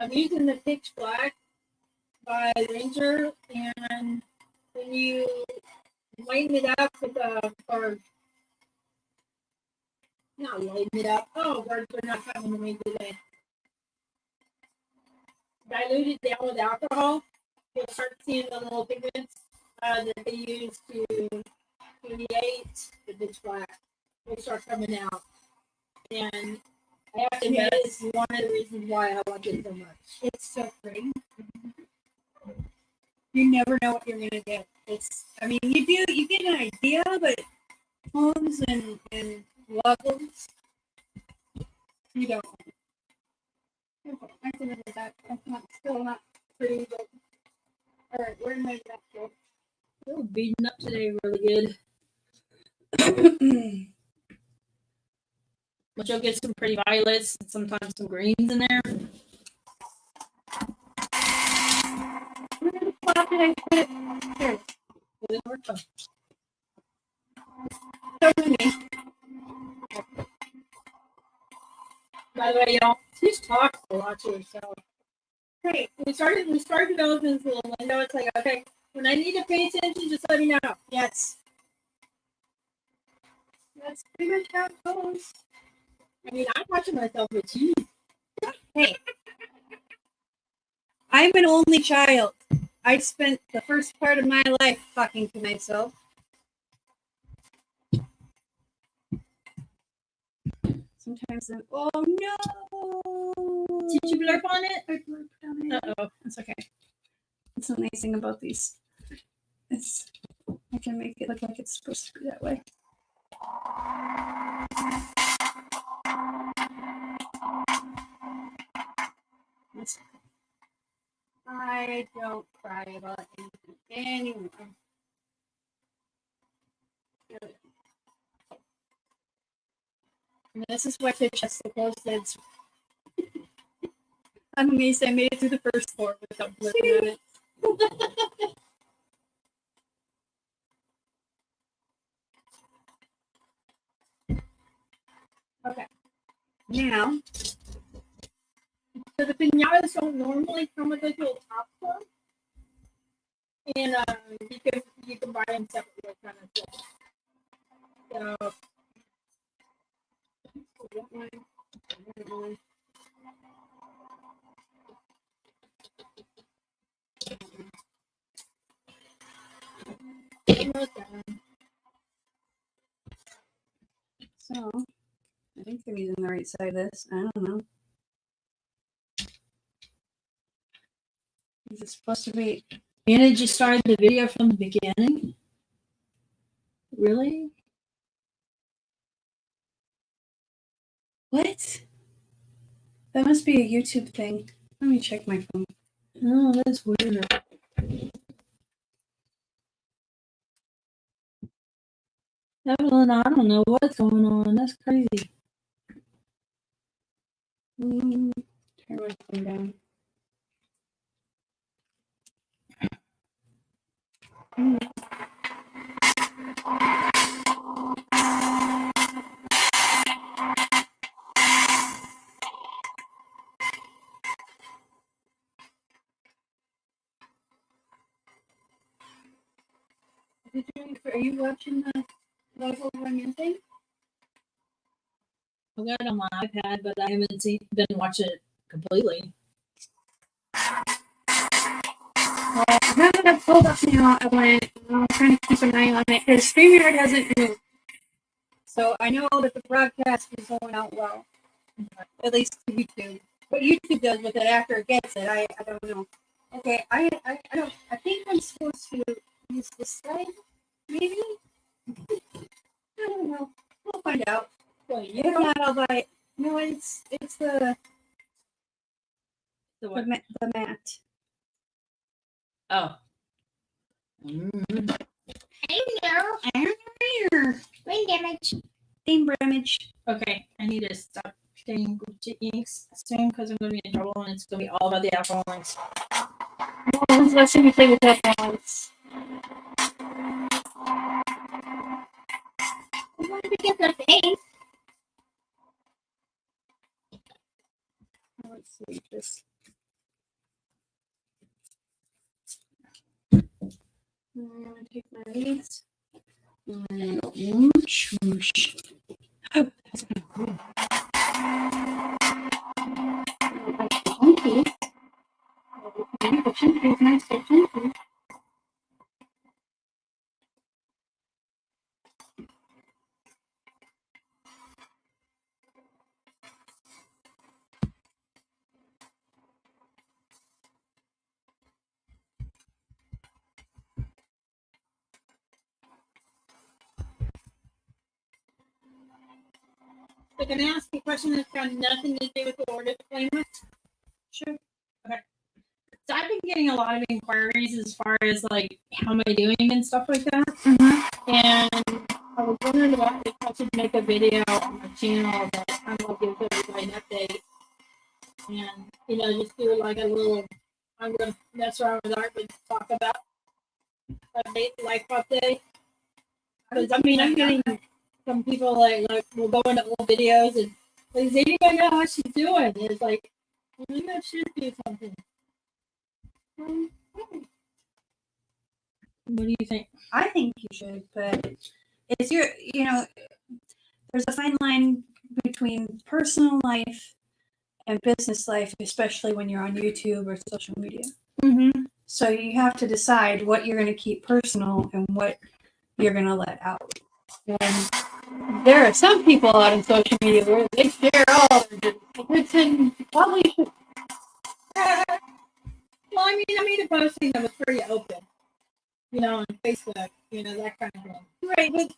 I'm using the pitch black by Ranger, and when you lighten it up with or not lighten it up. Oh, words are not coming to me today. Dilute it down with alcohol. You'll start seeing the little pigments that they use to create the pitch black. They start coming out, and I have to admit, it's one of the reasons why I like it so much. It's so pretty. You never know what you're gonna get. I mean, you get an idea, but tones and levels, you don't. I can look at that. It's still not pretty, but all right, where did my back go? Oh, beating up today really good. But you'll get some pretty violets and sometimes some greens in there. Where the fuck did I put it? Here. It didn't work though. Show me. By the way, y'all, Tish talks a lot to herself. Hey, we started developing this little window. It's like, okay, when I need to pay attention, just let me know. Yes. That's pretty much how it goes. I mean, I'm watching myself, but geez. Hey. I'm an only child. I spent the first part of my life talking to myself. Sometimes I'm, oh no! Did you blurb on it? I blurped on it. Uh-oh. That's okay. That's the nice thing about these. I can make it look like it's supposed to be that way. I don't cry about anything anymore. And this is why Tish has the closed lids. I'm amazed I made it through the first 4 without blipping on it. Okay. Now, So the pinatas don't normally come with a little top one, and you can buy them separately, kind of thing. So So, I think they're using the right side of this. I don't know. Is it supposed to be? And did you start the video from the beginning? Really? What? That must be a YouTube thing. Let me check my phone. Oh, that's weird. Evelyn, I don't know what's going on. That's crazy. Turn my phone down. Are you watching the Lifeline thing? I've got it on my iPad, but I haven't been watching it completely. Well, now that I've pulled up now, I'm trying to keep an eye on it because StreamYard hasn't moved. So I know that the broadcast is going out well, at least to YouTube. What YouTube does with it after it gets it, I don't know. Okay, I think I'm supposed to use this side, maybe? I don't know. We'll find out. Wait, If not, I'll buy it. No, it's the what? the mat. Oh. Hello. Brain damage. Brain damage. Okay, I need to stop getting inks soon because I'm going to be in trouble and it's going to be all about the alcohol links. Well, when's the last time you played with that balance? I wanted to get the thing. Let's see this. I'm gonna take my leads. Swoosh. Oh, that's kind of cool. Chunky. The chunky is nice and chunky. So can I ask you a question that's got nothing to do with the order disclaimer? Sure. Okay. So I've been getting a lot of inquiries as far as like how am I doing and stuff like that. Mm-hmm. And I was wondering about if I should make a video on my channel that kind of gives everybody an update. And just do like a little I'm gonna mess around with art but talk about a life update. Because I mean I'm getting some people like will go into old videos and like, does anybody know how she's doing? And it's like, well, maybe I should do something. What do you think? I think you should, but it's there's a fine line between personal life and business life, especially when you're on YouTube or social media. Mm-hmm. So you have to decide what you're going to keep personal and what you're going to let out. And there are some people out on social media where they share all their which and probably should. Well, I mean, I made a posting that was pretty open, on Facebook, that kind of thing. Right, but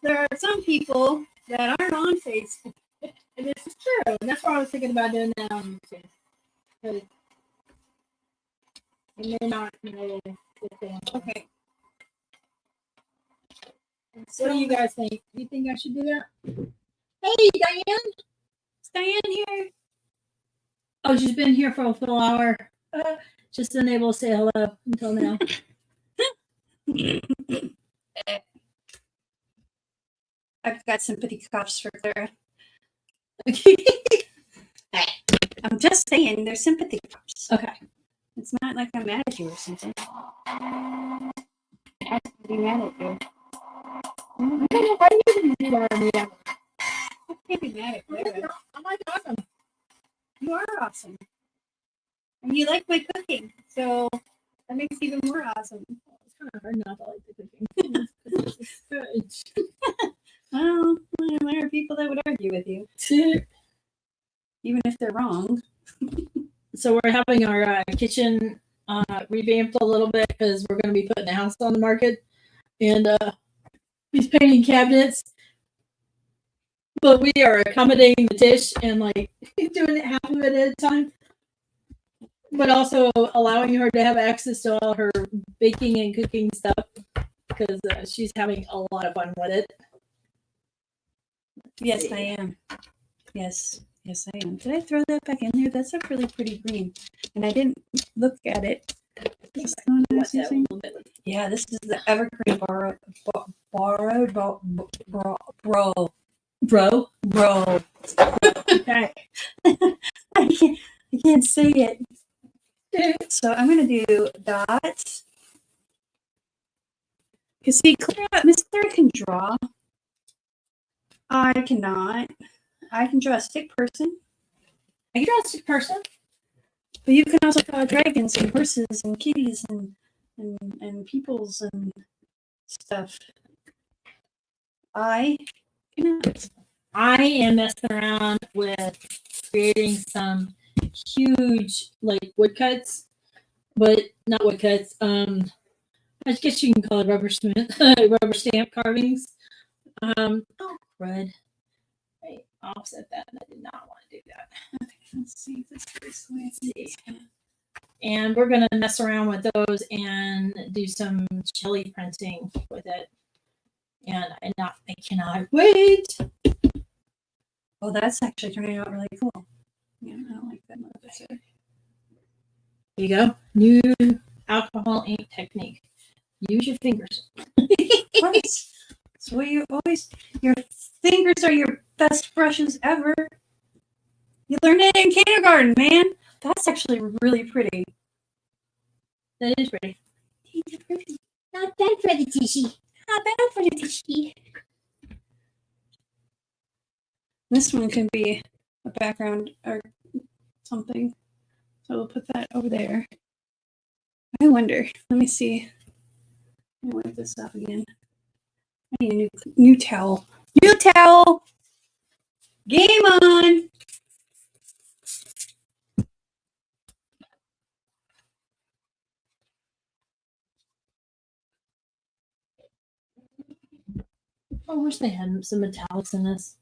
there are some people that aren't on Facebook. And this is true, and that's why I was thinking about doing that on YouTube. Because I may not know what's going on. Okay. So what do you guys think? Do you think I should do that? Hey, Diane! Is Diane here? Oh, she's been here for a full hour. Just unable to say hello until now. I've got sympathy cups for Clara. I'm just saying, they're sympathy cups. Okay. It's not like I'm mad at you or something. I have to be mad at you. I don't know why you didn't do that on me. I can't be mad at Clara. you are awesome. And you like my cooking, so that makes it even more awesome. It's kind of hard not to like the cooking. It's good. Well, there are people that would argue with you, even if they're wrong. So we're having our kitchen revamped a little bit because we're going to be putting the house on the market, and he's painting cabinets. But we are accommodating the Tish and like doing it half of it at a time, but also allowing her to have access to all her baking and cooking stuff because she's having a lot of fun with it. Yes, I am. Yes, I am. Did I throw that back in there? That's a really pretty green, and I didn't look at it. Yeah, this is the evergreen borrowed bro. Okay. I can't say it. So I'm gonna do dots. Cause see, Miss Clara can draw. I cannot. I can draw a stick person. I can draw a stick person. But you can also draw dragons and horses and kitties and peoples and stuff. I cannot. I am messing around with creating some huge like woodcuts, but not woodcuts. I guess you can call it rubber stamp carvings. Oh crud. Wait, I'll offset that. I did not want to do that. Okay, let's see if this Let's see. And we're gonna mess around with those and do some jelly printing with it. And I cannot wait. Oh, that's actually turning out really cool. Yeah, I don't like that much. There you go. New alcohol ink technique. Use your fingers. Right. So you always, your fingers are your best brushes ever. You learned it in kindergarten, man. That's actually really pretty. That is pretty. Not bad for the Tishy. Not bad for the Tishy. This one can be a background or something. So we'll put that over there. I wonder. Let me see. Let me wipe this off again. I need a new towel. New towel! Game on! I wish they had some metallics in this.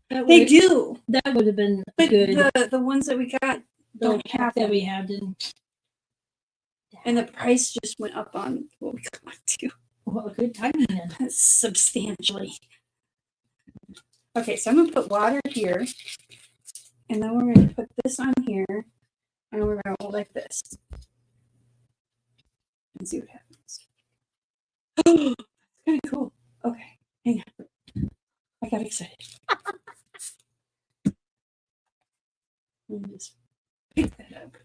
They do. That would have been But good. the ones that we got The don't have that them. we have didn't. And the price just went up on what we got to. Well, good timing then. Substantially. Okay, so I'm going to put water here. And then we're going to put this on here. And we're going to go like this. And see what happens. That's kind of cool. Okay, hang on. I got excited. Let me just pick that up.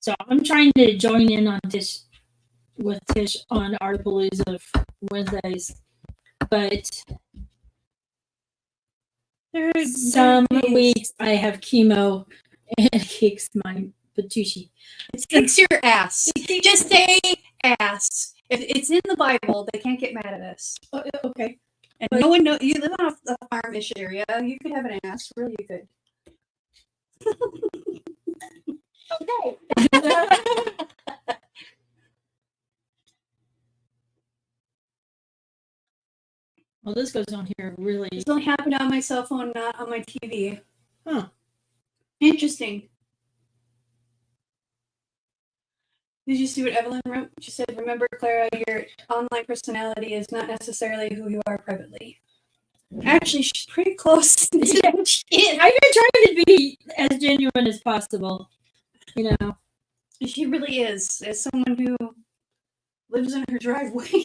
So I'm trying to join in on Tish on our Palooza of Wednesdays, but some weeks I have chemo and it kicks my patoochie. It kicks your ass. Just say ass. If it's in the Bible, they can't get mad at us. Oh, okay. And no one knows. You live on a farmish area. You could have an ass. Really, you could. Okay. Well, this goes on here really. This only happened on my cell phone, not on my TV. Huh. Interesting. Did you see what Evelyn wrote? She said, "Remember, Clara, your online personality is not necessarily who you are privately." Actually, she's pretty close. Yeah, I've been trying to be as genuine as possible. You know, she really is. As someone who lives in her driveway,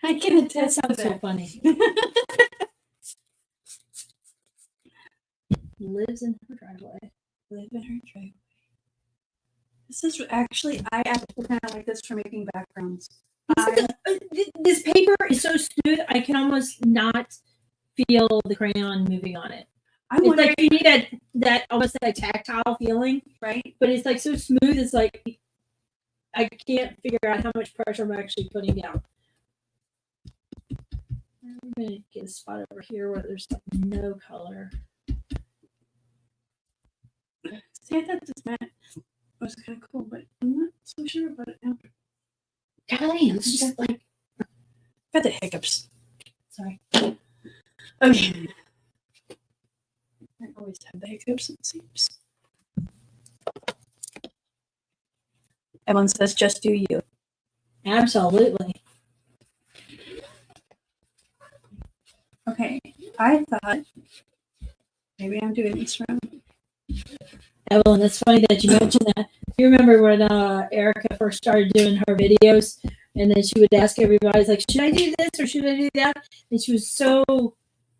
I can attest to that sounds so that. funny. Lives in her driveway. Live in her driveway. This is actually, I actually kind of like this for making backgrounds. This paper is so smooth, I can almost not feel the crayon moving on it. I'm It's wondering, like you need that almost that tactile feeling, right? but it's like so smooth. It's like I can't figure out how much pressure I'm actually putting down. I'm gonna get a spot over here where there's like no color. See, I thought this mat was kind of cool, but I'm not so sure about it now. Golly, it's just like Got the hiccups. sorry. Okay. I always have the hiccups, it seems. Evelyn says, just do you. Absolutely. Okay, I thought maybe I'm doing this wrong. Evelyn, it's funny that you mentioned that. You remember when Erica first started doing her videos, and then she would ask everybody, like, should I do this or should I do that? And she was so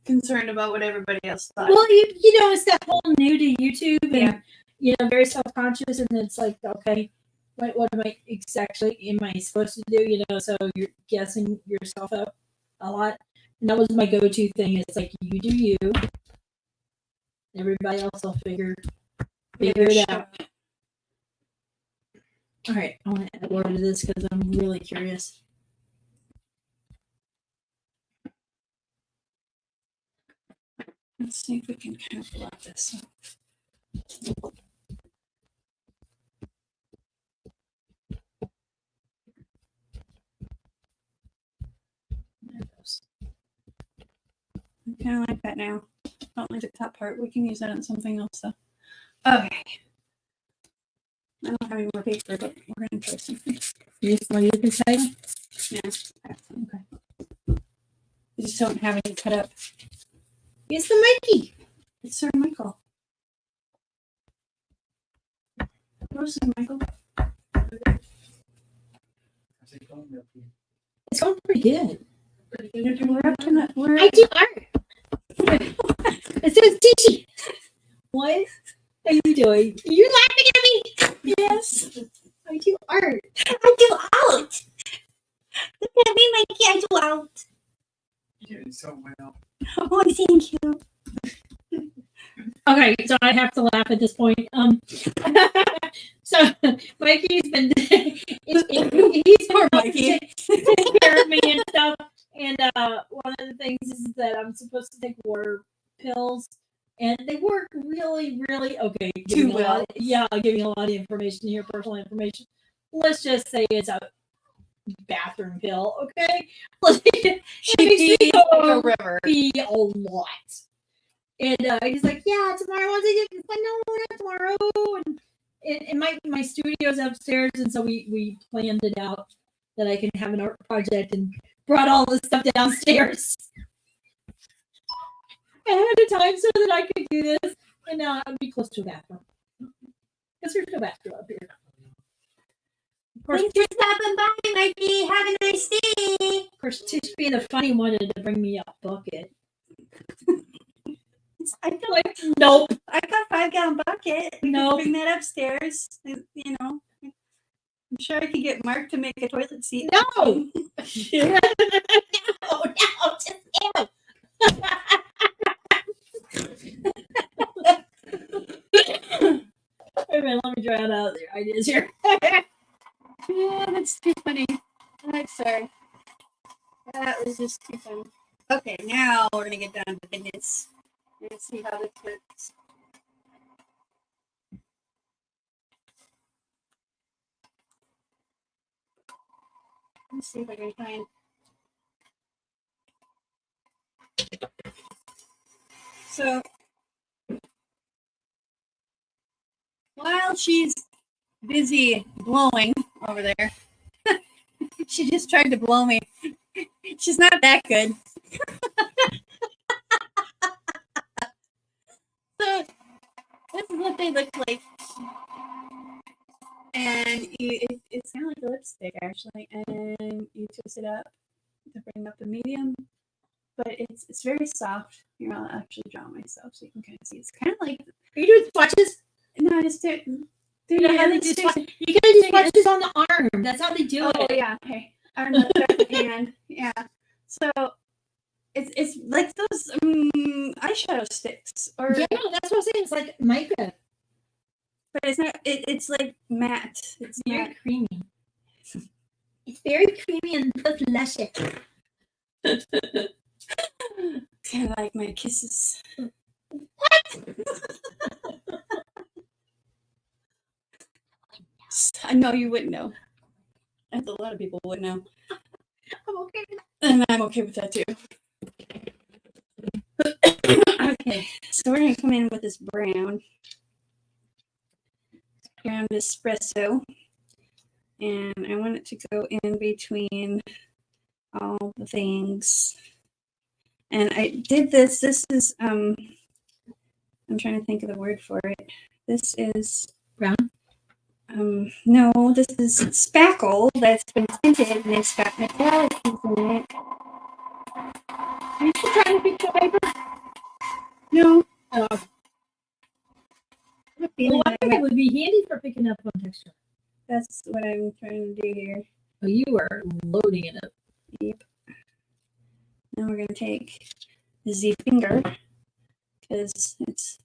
Concerned about what everybody else thought. well, you know, it's that whole new to YouTube, and Yeah. you know, very self conscious, and it's like, okay, what am I exactly am I supposed to do? You know, so you're guessing yourself up a lot, and that was my go to thing. It's like you do you. Everybody else will figure it out. All right, I want to add water to this because I'm really curious. Let's see if we can kind of block this up. There it goes. I kind of like that now. Don't like the top part. We can use that on something else though. Okay. I don't have any more paper, but we're gonna try something. You want you can say? Yeah. Okay. We just don't have any cut up. It's the Mikey. It's Sir Michael. Hello, Sir Michael. It's going pretty good. We're up to that. We're I do art. It says Tishy. What are you doing? Are you laughing at me? yes. I do art. I do out. Look at me, Mikey. I do out. You're doing so well. Oh, thank you. Okay, so I have to laugh at this point. So Mikey's been he's Poor Mikey. taking care of me and stuff. And one of the things is that I'm supposed to take water pills, and they work really, really okay. Too well. I'll give you a lot of information here, personal information. Let's just say it's a bathroom pill, okay? She pees like a river. Pee a lot. And he's like, yeah, tomorrow. I was like, no, not tomorrow. And my studio's upstairs, and so we planned it out that I can have an art project and brought all this stuff downstairs ahead of time so that I could do this. And I'd be close to a bathroom. Because there's no bathroom up here. Of course, Thanks for stopping by, Mikey. Have a nice day. of course, Tish being the funny wanted to bring me a bucket. I got, Like, nope. I got 5-gallon bucket. We No. can bring that upstairs. You know, I'm sure I could get Mark to make a toilet seat. No. no, just ew. Wait a minute, let me drown out the ideas here. Yeah, that's too funny. I'm sorry. That was just too funny. Okay, now we're gonna get down to business. Let's see how this works. Let's see if I can find. So, while she's busy blowing over there, she just tried to blow me. She's not that good. So, this is what they look like. And it's kind of like a lipstick, actually. And you twist it up to bring up the medium. But it's very soft. Here, I'll actually draw myself so you can kind of see. It's kind of like, Are you doing swatches? no, just do You know how they do swatches? You gotta do swatches on the arm. That's how they do Oh, it. yeah. Okay. on the second hand. Yeah. So it's like those eyeshadow sticks, or Yeah, that's what I'm saying. It's like mica. but it's not. It's like matte. It's Very not. creamy. It's very creamy and luscious. Kind of like my kisses. I know you wouldn't know. As a lot of people would know. I'm okay with And I'm okay with that too. Okay, so we're gonna come in with this brown espresso, and I want it to go in between all the things. And I did this. This is I'm trying to think of the word for it. This is brown. No, this is spackle that's been tinted and it's got metallic in it. Are you still trying to picture paper? No, Oh, I'm feeling well, I that think it would be handy for picking up on texture. that's what I'm trying to do here. Oh, you are loading it up. Yep. Now we're gonna take the Z finger because it's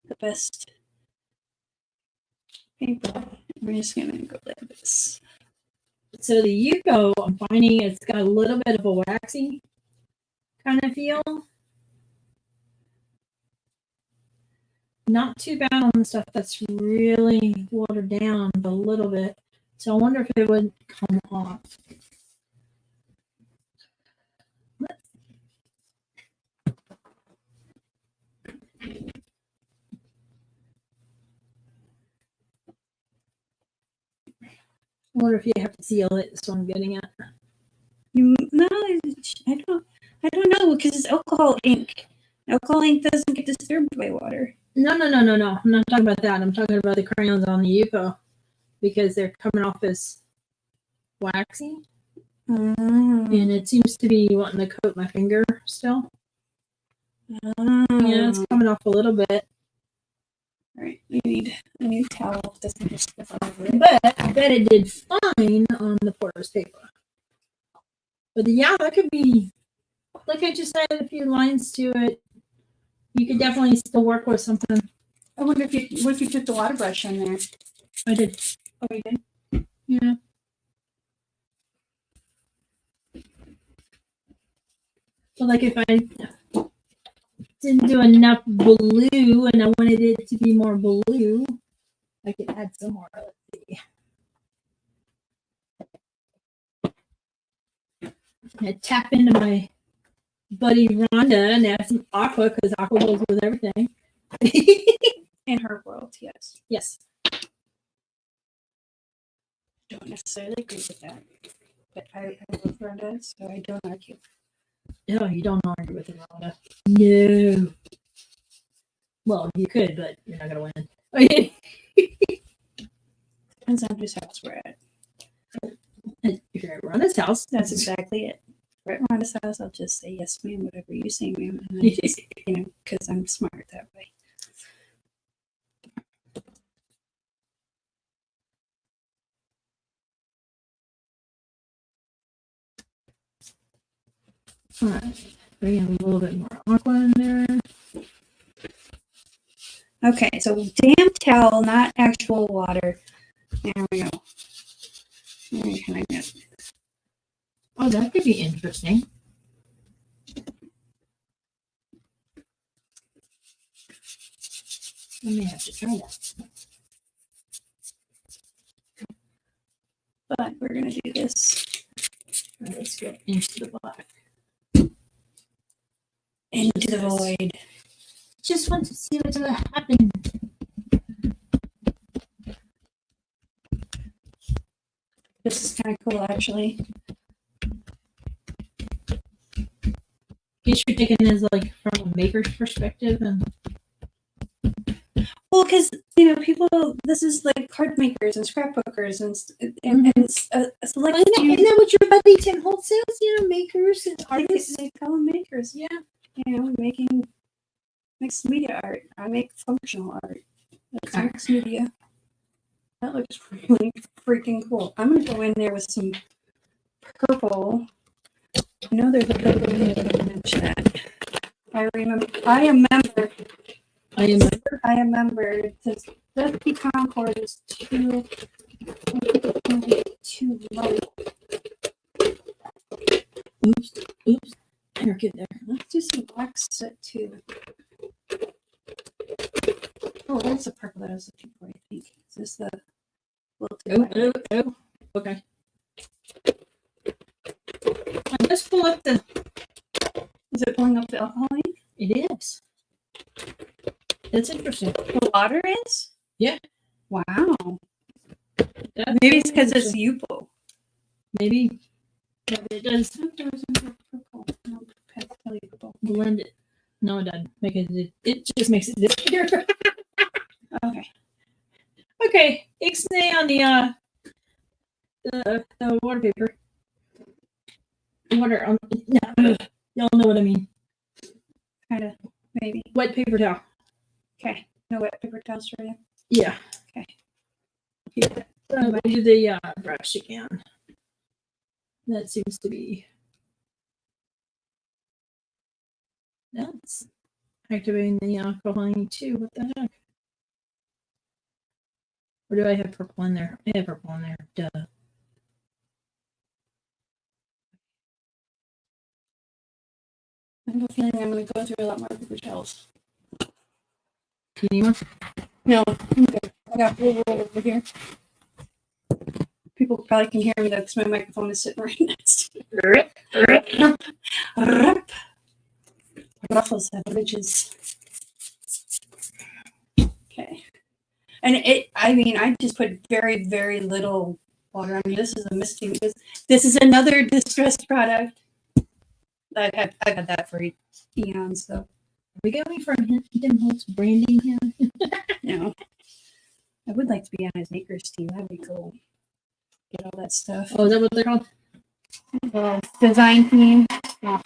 the best paper. We're just gonna go like this. So the Yuko, I'm finding it's got a little bit of a waxy kind of feel. Not too bad on the stuff that's really watered down, but a little bit. So I wonder if it would come off. I wonder if you have to seal it. That's what I'm getting at. No, I don't know because it's alcohol ink. Alcohol ink doesn't get disturbed by water. No. I'm not talking about that. I'm talking about the crayons on the Yuko because they're coming off as waxy. And it seems to be wanting to coat my finger still. Yeah, it's coming off a little bit. All right, we need a new towel. Doesn't just stuff all over it. But I bet it did fine on the porter's paper. But yeah, that could be, like I just added a few lines to it. You could definitely still work with something. I wonder what if you took the water brush in there? I did. Oh, you did? Yeah. So like if I didn't do enough blue and I wanted it to be more blue, I could add some more. Let's see. I tap into my buddy Rhonda and add some aqua because aqua goes with everything. In her world, yes. Yes. Don't necessarily agree with that, but I love Brenda, so I don't argue. No, you don't argue with it, Rhonda. No. Well, you could, but you're not going to win. Depends on whose house we're at. If you're at Rhonda's house, That's exactly it. We're at Rhonda's house, I'll just say yes, ma'am, whatever you say, ma'am, and then just, because I'm smart that way. all right. Bring in a little bit more aqua in there. Okay, so damp towel, not actual water. There we go. Oh, that could be interesting. I may have to try that. But we're gonna do this All right, let's go into the black. into the void. Just want to see what's going to happen. This is kind of cool, actually. Guess you're taking this like from a maker's perspective, and Well, because people, this is like card makers and scrapbookers and select. isn't that what your buddy Tim Holt says? Makers and artists. They call them makers. Yeah. Making mixed media art. I make functional art. That's Okay. mixed media. That looks really freaking cool. I'm gonna go in there with some purple. I know there's a purple in here, but I didn't mention that. I remember. This Dusty Concord is too low. Oops. Here, get there. Let's do some black soot too. Oh, there's the purple that I was looking for, I think. Is this the Oh. Okay. Let's pull up the. Is it pulling up the alcohol ink? It is. That's interesting. The water is? Yeah. Wow. That's Maybe it's because it's interesting. Yupo. Maybe. Yeah, but it does Purple. No, pastel Yupo. blend it. No, it doesn't. It just makes it disappear. Okay. Okay. Ixnay on the water paper. Water on. Y'all know what I mean. Kind of. Maybe. Wet paper towel. Okay. No wet paper towels for you. Yeah. Okay. We'll do the brush again. That seems to be. That's activating the alcohol too. What the heck? Or do I have purple in there? I have purple in there. Duh. I have a feeling I'm going to go through a lot more paper towels. Do you need one? No, I'm good. I got blue roll over here. People probably can hear me though because my microphone is sitting right next to it. Ruffles have ridges. Okay. And I just put very, very little water on here. This is a misting. This is another distressed product. I've had that for eons, so. We got me from him holds branding him. No. I would like to be on his Makers team. That'd be cool. Get all that stuff. Oh, is that what they're called? Design team. Yeah.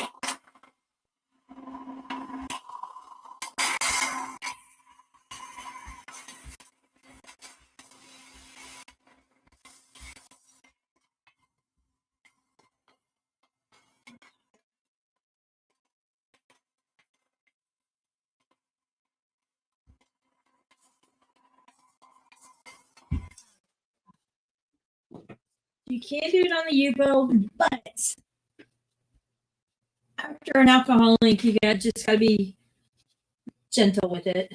You can't do it on the U-boat, but after an alcohol link, you just gotta be gentle with it.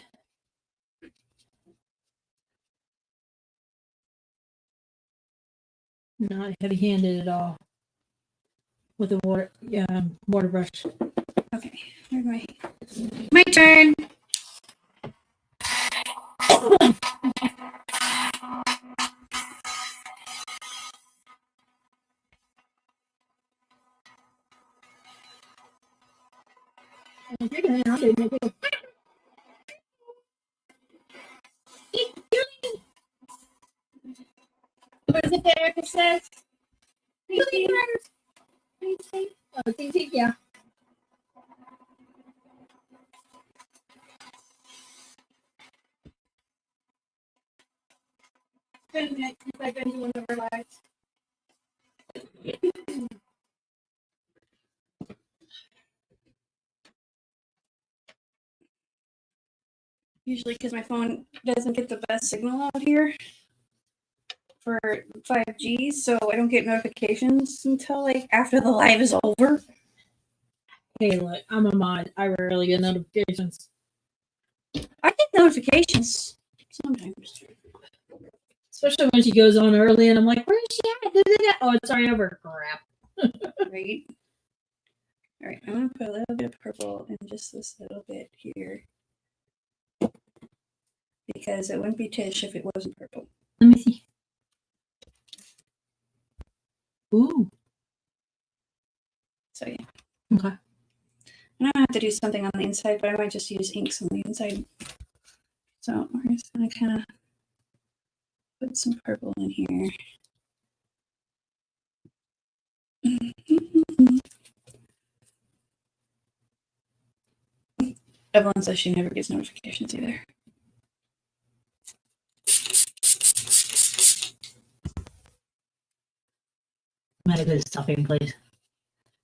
Not heavy-handed at all. With the water brush. Okay. Where's my turn. What is it that Erica says? Oh, TT, yeah. Been a minute since I've been doing the lives. Usually because my phone doesn't get the best signal out here for 5G, so I don't get notifications until like after the live is over. Hey, look, I'm a mod. I rarely get notifications. I get notifications sometimes. Especially when she goes on early and I'm like, where is she at? Oh, it's already over. Crap. Right? All right, I'm going to put a little bit of purple in just this little bit here. Because it wouldn't be Tish if it wasn't purple. Let me see. Ooh. So yeah. Okay. And I have to do something on the inside, but I might just use inks on the inside. So we're just going to kind of put some purple in here. Evelyn says she never gets notifications either. I'm at a his stuffing, please.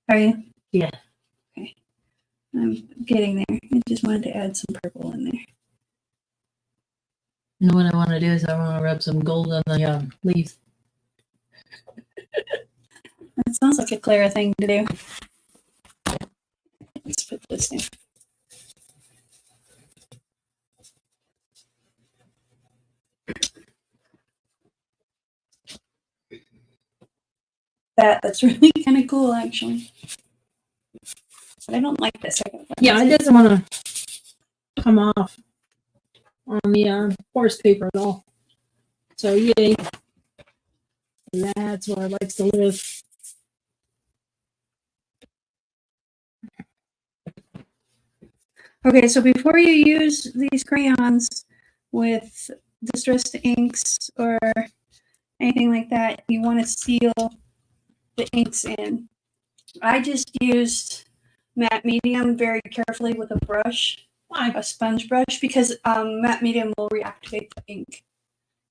Are you? Yeah. Okay. I'm getting there. I just wanted to add some purple in there. And what I want to do is I want to rub some gold on the leaves. That sounds like a Clara thing to do. Let's put this in. That's really kind of cool, actually. But I don't like this. Yeah, it doesn't want to come off on the horse paper at all. So yay. That's where I likes to live. Okay, so before you use these crayons with distressed inks or anything like that, you want to seal the inks in. I just used matte medium very carefully with a brush, Why? a sponge brush, because matte medium will reactivate the ink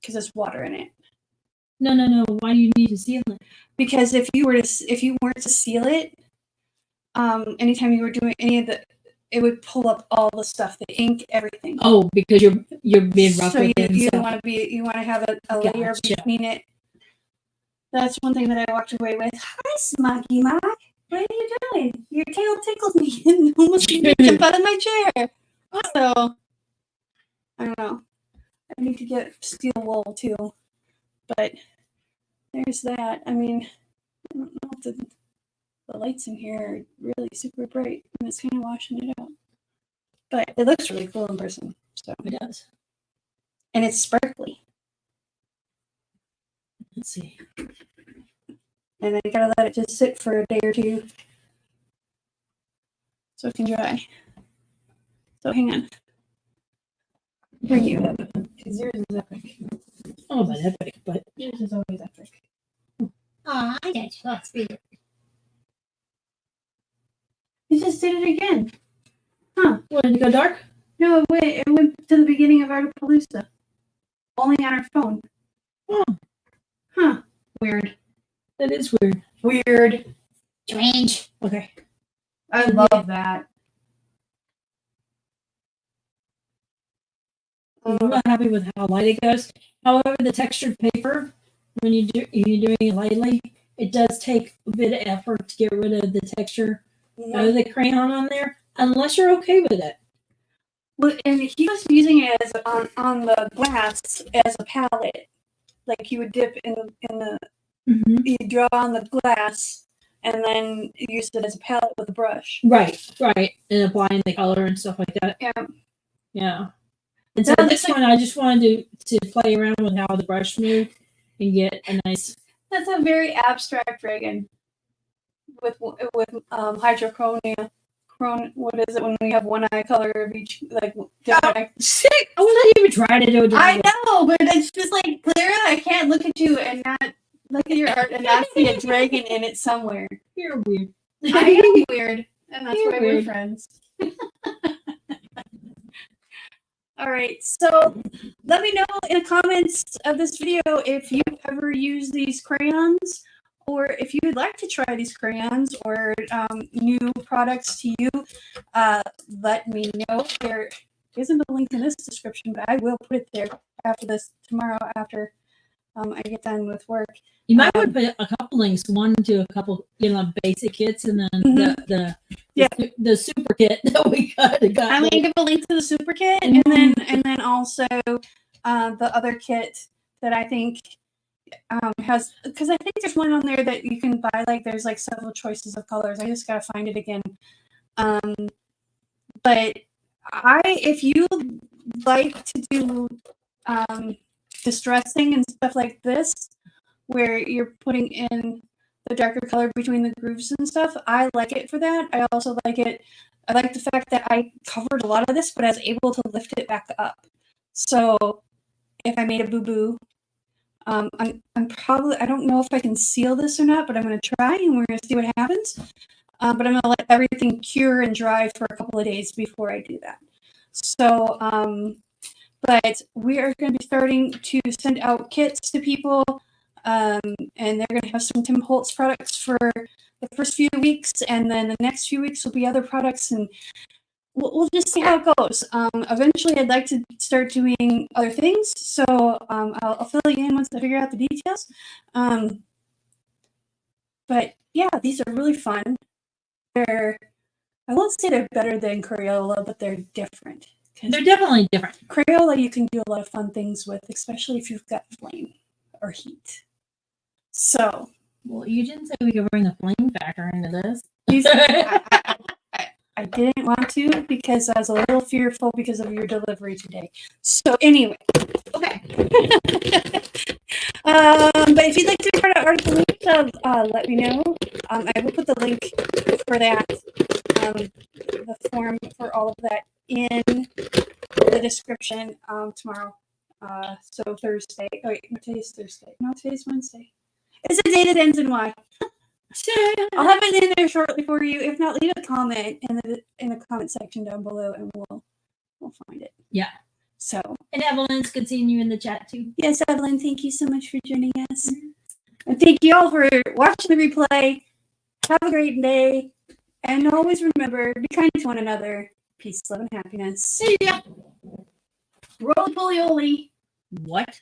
because there's water in it. No. Why do you need to seal it? Because if you weren't to seal it, anytime you were doing any of the, it would pull up all the stuff, the ink, everything. Oh, because you're being rough So with it. you So. want to have a layer Gotcha. between it. That's one thing that I walked away with. Hi, Smuggy Mug. What are you doing? Your tail tickled me and almost made me jump out of my chair. So I don't know. I need to get steel wool too. But there's that. I mean, I don't know if the lights in here are really super bright and it's kind of washing it out. But it looks really cool in person. So It does. and it's sparkly. Let's see. And then you gotta let it just sit for a day or two so it can dry. So hang on. Bring you up. Because yours is epic. Oh, but epic, but Yours is always epic. Aw, I got you. That's weird. You just did it again. what, did it go dark? No, it went to the beginning of Artapalooza. Only on our phone. Oh, Huh. Weird. that is weird. Weird. Strange. Okay. I love that. I'm not happy with how light it goes. However, the textured paper, when you're doing it lightly, it does take a bit of effort to get rid of the texture of the crayon on there, unless you're okay with it. Well, and he was using it as on the glass as a palette. Like you would dip in the Mm-hmm. you draw on the glass and then use it as a palette with a brush. Right, and applying the color and stuff like that. Yeah. Yeah. And so this one, I just wanted to play around with how the brush moved and get a nice. That's a very abstract dragon with hydrochronia. What is it when we have one eye color of each different eye? Sick! I was not even trying to do it. I know, but it's just like Clara, I can't look at you and not look at your art and not see a dragon in it somewhere. You're weird. I am weird, and that's You're why weird. we're friends. All right, so let me know in the comments of this video if you ever use these crayons, or if you would like to try these crayons or new products to you. Let me know. There isn't a link in this description, but I will put it there after this tomorrow after I get done with work. You might want to put a couple links, one to a couple, basic kits, and then the super kit that we got. I'm gonna give a link to the super kit, and then also the other kit that I think has, because I think there's one on there that you can buy. There's several choices of colors. I just gotta find it again. But if you like to do distressing and stuff like this, where you're putting in the darker color between the grooves and stuff, I like it for that. I also like it. I like the fact that I covered a lot of this, but I was able to lift it back up. So if I made a boo-boo, I'm probably, I don't know if I can seal this or not, but I'm going to try and we're going to see what happens. But I'm going to let everything cure and dry for a couple of days before I do that. So, but we are going to be starting to send out kits to people And they're going to have some Tim Holtz products for the first few weeks, and then the next few weeks will be other products, and we'll just see how it goes. Eventually, I'd like to start doing other things, so I'll fill you in once I figure out the details. But yeah, these are really fun. I won't say they're better than Crayola, but they're different. They're definitely different. Crayola you can do a lot of fun things with, especially if you've got flame or heat. So Well, you didn't say we could bring the flame factor into this. I didn't want to because I was a little fearful because of your delivery today. So anyway, Okay. but if you'd like to be part of Article Link, let me know. I will put the link for that, the form for all of that in the description tomorrow. So Thursday. Oh wait, no, today's Thursday. No, today's Wednesday. It's a day that ends in Y. I'll have it in there shortly for you. If not, leave a comment in the comment section down below, and we'll find it. Yeah. So. And Evelyn, it's good seeing you in the chat too. Yes, Evelyn, thank you so much for joining us. And thank you all for watching the replay. Have a great day. And always remember, be kind to one another. Peace, love, and happiness. See ya. Roly poly. What?